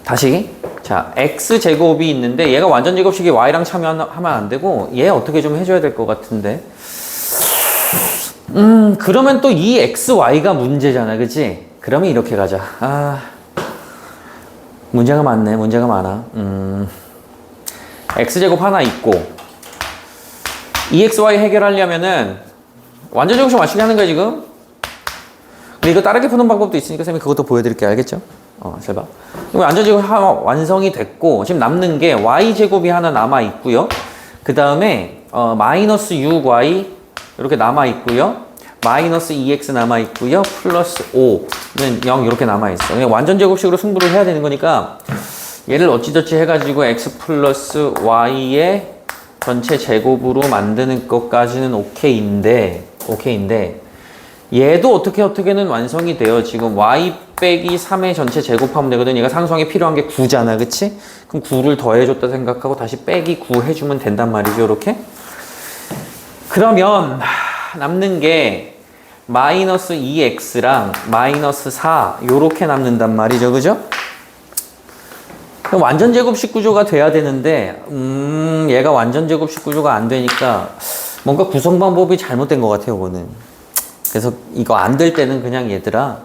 다시. 자, x제곱이 있는데 얘가 완전 제곱식이 y랑 참여하면 안 되고 얘 어떻게 좀 해줘야 될 것 같은데. 그러면 또 이 xy가 문제잖아. 그치? 그러면 이렇게 가자. 문제가 많네. 문제가 많아. x제곱 하나 있고 2xy 해결하려면은 완전 제곱식 맞추게 하는 거야 지금. 근데 이거 다르게 푸는 방법도 있으니까 쌤이 그것도 보여드릴게요. 알겠죠? 잘 봐. 이거 완전 제곱 완성이 됐고 지금 남는 게 y제곱이 하나 남아 있고요. 그 다음에 마이너스 6y 이렇게 남아 있고요. 마이너스 2x 남아 있고요. 플러스 5는 0 이렇게 남아 있어. 그냥 완전 제곱식으로 승부를 해야 되는 거니까 얘를 어찌저찌 해가지고 x 플러스 y의 전체 제곱으로 만드는 것까지는 오케이인데 얘도 어떻게는 완성이 돼요. 지금 y 빼기 3의 전체 제곱하면 되거든. 얘가 상수항에 필요한 게 9잖아. 그치? 그럼 9를 더해줬다 생각하고 다시 빼기 9 해주면 된단 말이죠. 이렇게. 그러면 남는 게 마이너스 2x랑 마이너스 4 요렇게 남는단 말이죠. 그죠? 완전 제곱식 구조가 돼야 되는데 얘가 완전 제곱식 구조가 안 되니까 뭔가 구성 방법이 잘못된 것 같아요. 이거는. 그래서 이거 안 될 때는 그냥 얘들아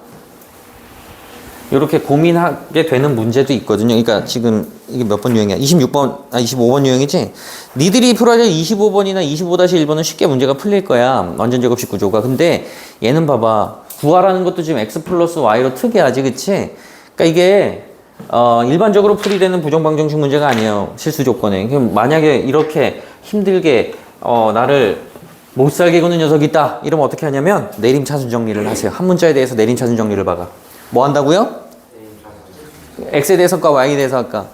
이렇게 고민하게 되는 문제도 있거든요. 그러니까 지금 이게 몇 번 유형이야? 25번 유형이지? 니들이 풀어야 될 25번이나 25-1번은 쉽게 문제가 풀릴 거야. 완전 제곱식 구조가. 근데 얘는 봐봐. 구하라는 것도 지금 x 플러스 y로 특이하지, 그치? 그러니까 이게 일반적으로 풀이되는 부정방정식 문제가 아니에요. 실수 조건에. 그럼 만약에 이렇게 힘들게 나를 못 살게 구는 녀석이 있다. 이러면 어떻게 하냐면 내림차순 정리를 하세요. 한 문자에 대해서 내림차순 정리를 박아. 뭐 한다고요? x에 대해서 할까 y에 대해서 할까?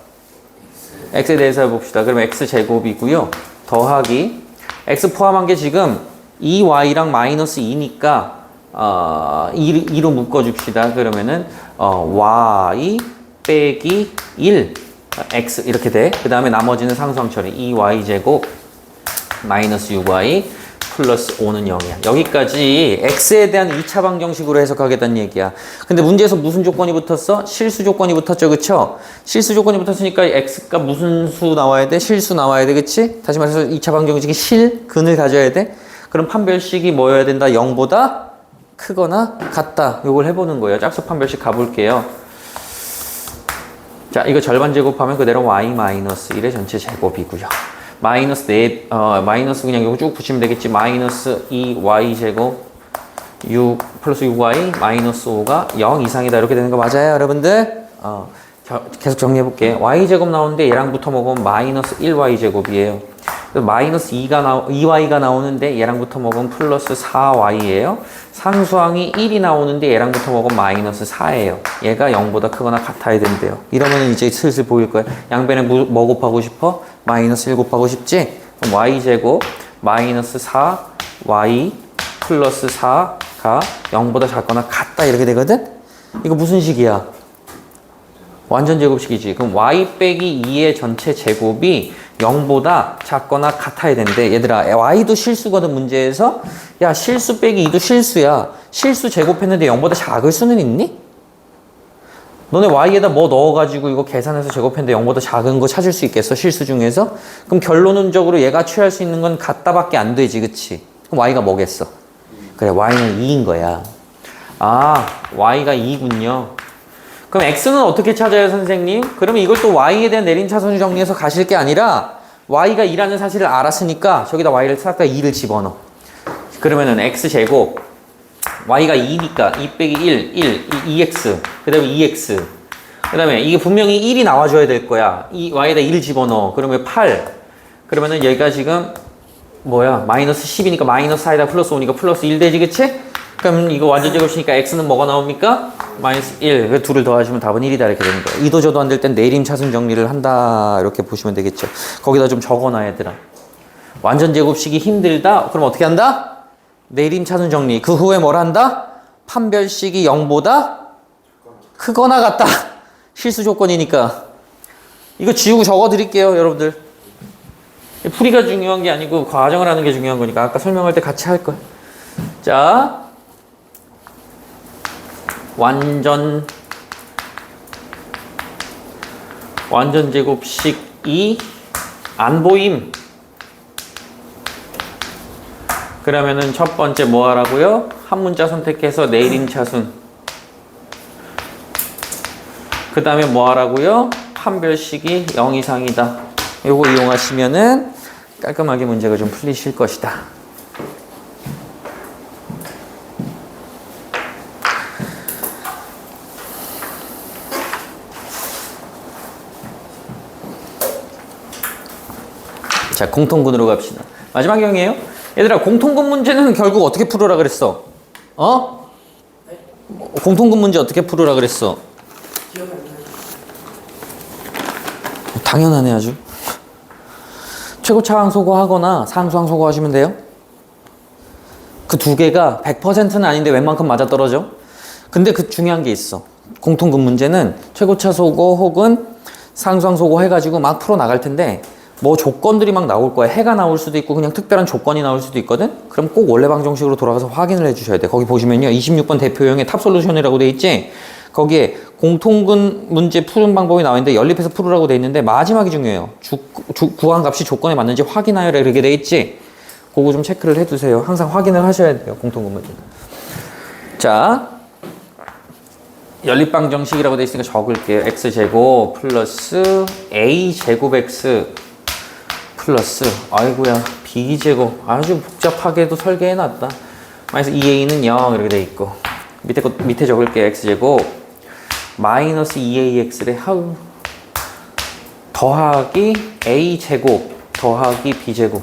x에 대해서 해봅시다. 그러면 x제곱이고요. 더하기 x 포함한 게 지금 2y랑 마이너스 2니까 2로 묶어줍시다. 그러면은 y 빼기 1 x 이렇게 돼. 그 다음에 나머지는 상수항 처리 2y제곱 마이너스 6y 플러스 5는 0이야. 여기까지 x에 대한 2차 방정식으로 해석하겠다는 얘기야. 근데 문제에서 무슨 조건이 붙었어? 실수 조건이 붙었죠. 그쵸? 실수 조건이 붙었으니까 x가 무슨 수 나와야 돼? 실수 나와야 돼. 그치? 다시 말해서 2차 방정식이 실근을 가져야 돼. 그럼 판별식이 뭐여야 된다? 0보다 크거나 같다. 요걸 해보는 거예요. 짝수 판별식 가볼게요. 자, 이거 절반 제곱하면 그대로 y 마이너스 1의 전체 제곱이고요. 마이너스 마이너스 그냥 이거 쭉 붙이면 되겠지. 마이너스 2y 제곱 6 플러스 6y 마이너스 5가 0 이상이다. 이렇게 되는 거 맞아요, 여러분들? 계속 정리해 볼게. y 제곱 나오는데 얘랑 붙어 먹으면 마이너스 1y 제곱이에요. 마이너스 2y가 나오는데 얘랑 붙어 먹으면 플러스 4y예요. 상수항이 1이 나오는데 얘랑 붙어 먹으면 마이너스 4예요. 얘가 0보다 크거나 같아야 된대요. 이러면 이제 슬슬 보일 거예요. 양변에 뭐 곱하고 싶어? 마이너스 1 곱하고 싶지? 그럼 y제곱 마이너스 4y 플러스 4가 0보다 작거나 같다 이렇게 되거든? 이거 무슨 식이야? 완전 제곱식이지. 그럼 y 빼기 2의 전체 제곱이 0보다 작거나 같아야 되는데 얘들아 y도 실수거든 문제에서. 야 실수 빼기 2도 실수야. 실수 제곱했는데 0보다 작을 수는 있니? 너네 y에다 뭐 넣어가지고 이거 계산해서 제곱했는데 0보다 작은 거 찾을 수 있겠어? 실수 중에서? 그럼 결론적으로 얘가 취할 수 있는 건 같다밖에 안 되지, 그치? 그럼 y가 뭐겠어? 그래, y는 2인 거야. 아, y가 2군요. 그럼 x는 어떻게 찾아요, 선생님? 그러면 이걸 또 y에 대한 내림차순 정리해서 가실 게 아니라 y가 2라는 사실을 알았으니까 저기다 y를 싹 다 2를 집어넣어. 그러면은 x제곱 y가 2니까 2 빼기 1, 2x 그 다음에 2x 그 다음에 이게 분명히 1이 나와줘야 될 거야. 이 y에다 1을 집어넣어. 그러면 8 그러면은 얘가 지금 뭐야 마이너스 10이니까 마이너스 4에다 플러스 5니까 플러스 1 되지, 그치? 그럼 이거 완전 제곱이니까 x는 뭐가 나옵니까? 마이너스 1. 그 둘을 더하시면 답은 1이다 이렇게 되는 거예요. 이도 저도 안 될 땐 내림차순 정리를 한다 이렇게 보시면 되겠죠. 거기다 좀 적어놔 얘들아. 완전 제곱식이 힘들다? 그럼 어떻게 한다? 내림차순 정리. 그 후에 뭘 한다? 판별식이 0보다 크거나 같다. 실수 조건이니까. 이거 지우고 적어 드릴게요 여러분들. 풀이가 중요한 게 아니고 과정을 하는 게 중요한 거니까 아까 설명할 때 같이 할 거야. 자, 완전 제곱식이 안 보임. 그러면은 첫 번째 뭐 하라고요? 한 문자 선택해서 내림차순. 그 다음에 뭐 하라고요? 판별식이 0 이상이다. 요거 이용하시면은 깔끔하게 문제가 좀 풀리실 것이다. 자, 공통근으로 갑시다. 마지막 형이에요. 얘들아, 공통근 문제는 결국 어떻게 풀으라 그랬어? 공통근 문제 어떻게 풀으라 그랬어? 기억이 안 나요. 당연하네 아주. 최고차항 소거하거나 상수항 소거하시면 돼요. 그 두 개가 100%는 아닌데 웬만큼 맞아떨어져. 근데 그 중요한 게 있어. 공통근 문제는 최고차 소거 혹은 상수항 소거 해가지고 막 풀어나갈 텐데 뭐 조건들이 막 나올 거야. 해가 나올 수도 있고 그냥 특별한 조건이 나올 수도 있거든. 그럼 꼭 원래 방정식으로 돌아가서 확인을 해주셔야 돼. 거기 보시면요 26번 대표형의 탑솔루션이라고 돼 있지. 거기에 공통근 문제 푸는 방법이 나와 있는데 연립해서 풀으라고 돼 있는데 마지막이 중요해요. 구한 값이 조건에 맞는지 확인하여라 이렇게 돼 있지. 그거 좀 체크를 해두세요. 항상 확인을 하셔야 돼요. 공통근 문제. 자, 연립방정식이라고 돼 있으니까 적을게요. x제곱 플러스 a제곱 x 플러스 아이고야 b제곱 아주 복잡하게도 설계해놨다. 마이너스 2a는 0 이렇게 돼 있고 밑에 적을게요. x제곱 마이너스 2ax를 하우 더하기 a제곱 더하기 b제곱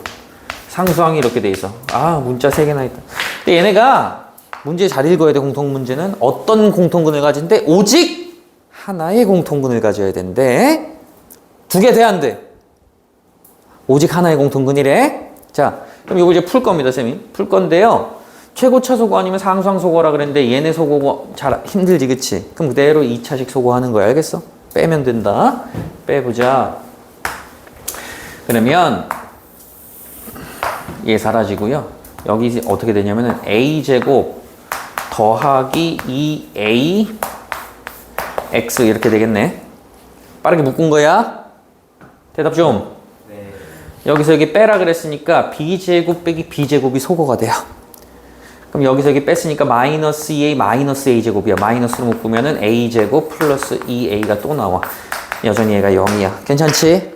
상수항이 이렇게 돼 있어. 아 문자 3개나 있다. 근데 얘네가 문제 잘 읽어야 돼. 공통문제는 어떤 공통근을 가진데 오직 하나의 공통근을 가져야 된대. 2개 돼 안 돼? 오직 하나의 공통근이래. 자 그럼 이거 이제 풀 겁니다. 쌤이 풀 건데요. 최고차 소거 아니면 상수항 소거라 그랬는데 얘네 소거 잘 힘들지 그치? 그럼 그대로 2차식 소거하는 거야. 알겠어? 빼면 된다. 빼보자. 그러면 얘 사라지고요. 여기 어떻게 되냐면은 a제곱 더하기 2a x 이렇게 되겠네. 빠르게 묶은 거야? 대답 좀. 네. 여기서 여기 빼라 그랬으니까 b제곱 빼기 b제곱이 소거가 돼요. 그럼 여기서 여기 뺐으니까 마이너스 2a 마이너스 a제곱이야. 마이너스로 묶으면은 a제곱 플러스 2a가 또 나와. 여전히 얘가 0이야. 괜찮지?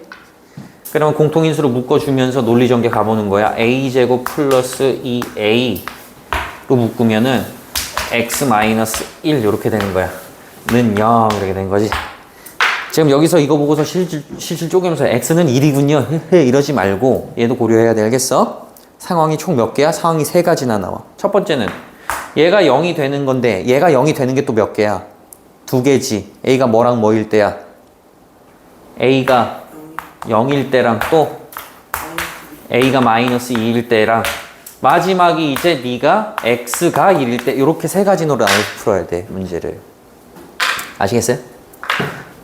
그러면 공통인수로 묶어주면서 논리전개 가보는 거야. a제곱 플러스 2a로 묶으면은 x 마이너스 1 이렇게 되는 거야. 는 0 이렇게 된 거지. 지금 여기서 이거 보고서 실실 쪼개면서 x는 1이군요. 이러지 말고 얘도 고려해야 돼. 알겠어? 상황이 총 몇 개야? 상황이 3가지나 나와. 첫 번째는 얘가 0이 되는 건데 얘가 0이 되는 게 또 몇 개야? 2개지. a가 뭐랑 뭐일 때야? a가 0일 때랑 또 a가 마이너스 2일 때랑 마지막이 이제 네가 x가 1일 때 이렇게 3가지 노를 나눠서 풀어야 돼. 문제를. 아시겠어요?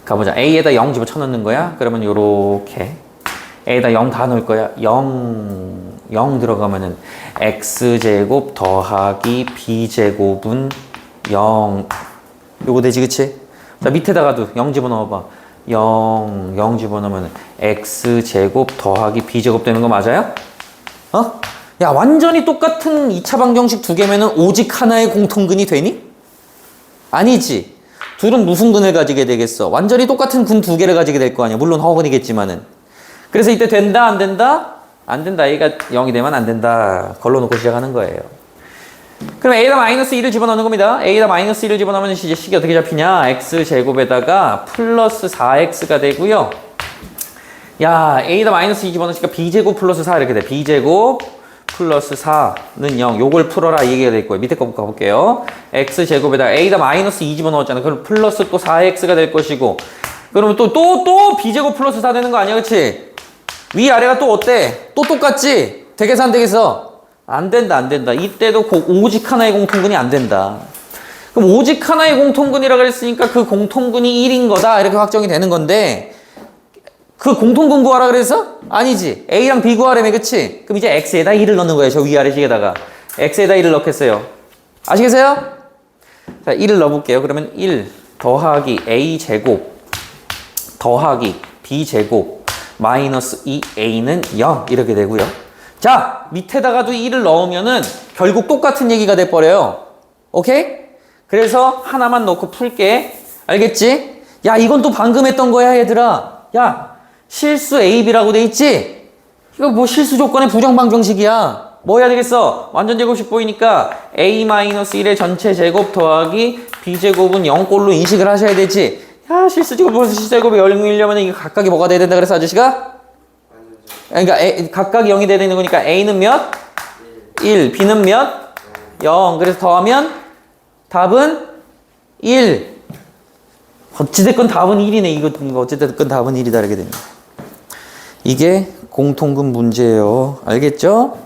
가보자. a에다 0 집어쳐넣는 거야. 그러면 요렇게 a에다 0 다 넣을 거야. 0 들어가면은 x제곱 더하기 b제곱은 0 요거 되지 그치? 자 밑에다가도 0 집어넣어봐. 0 집어넣으면 x제곱 더하기 b제곱 되는 거 맞아요? 어? 야 완전히 똑같은 2차 방정식 2개면은 오직 하나의 공통근이 되니? 아니지. 둘은 무슨 근을 가지게 되겠어? 완전히 똑같은 근 2개를 가지게 될 거 아니야. 물론 허근이겠지만은. 그래서 이때 된다 안 된다? 안 된다. a가 0이 되면 안 된다. 걸러놓고 시작하는 거예요. 그럼 a에다 마이너스 1을 집어넣는 겁니다. a에다 마이너스 1을 집어넣으면 이제 식이 어떻게 잡히냐? x제곱에다가 플러스 4x가 되고요. 야 a에다 마이너스 2 집어넣으니까 b제곱 플러스 4 이렇게 돼. b제곱 플러스 4는 0. 요걸 풀어라 이 얘기가 될 거예요. 밑에 거 가볼게요. x제곱에다가 a에다 마이너스 2 집어넣었잖아. 그럼 플러스 또 4x가 될 것이고 그러면 또 b제곱 플러스 4 되는 거 아니야 그치? 위아래가 또 어때? 또 똑같지? 되겠어 안 되겠어? 안 된다 안 된다. 이때도 오직 하나의 공통근이 안 된다. 그럼 오직 하나의 공통근이라고 했으니까 그 공통근이 1인 거다 이렇게 확정이 되는 건데 그 공통근 구하라 그래서? 아니지. a랑 b 구하라며 그치? 그럼 이제 x에다 1을 넣는 거예요. 저 위아래 식에다가 x에다 1을 넣겠어요. 아시겠어요? 자 1을 넣어볼게요. 그러면 1 더하기 a제곱 더하기 b제곱 마이너스 2a는 0 이렇게 되고요. 자 밑에다가도 1을 넣으면은 결국 똑같은 얘기가 돼버려요. 오케이? 그래서 하나만 넣고 풀게. 알겠지? 야 이건 또 방금 했던 거야 얘들아. 야 실수 AB라고 돼 있지? 이거 뭐 실수 조건의 부정방정식이야. 뭐 해야 되겠어? 완전 제곱식 보이니까 A-1의 전체 제곱 더하기 B제곱은 0꼴로 인식을 하셔야 되지. 야 실수 제곱 벌써 실수 제곱이 0이려면 이게 각각이 뭐가 돼야 된다 그랬어 아저씨가? 그러니까 각각이 0이 돼야 되는 거니까 A는 몇? 1. B는 몇? 0. 그래서 더하면 답은 1. 어찌됐건 답은 1이네. 이거 어찌됐건 답은 1이다 이렇게 됩니다. 이게 공통근 문제예요. 알겠죠?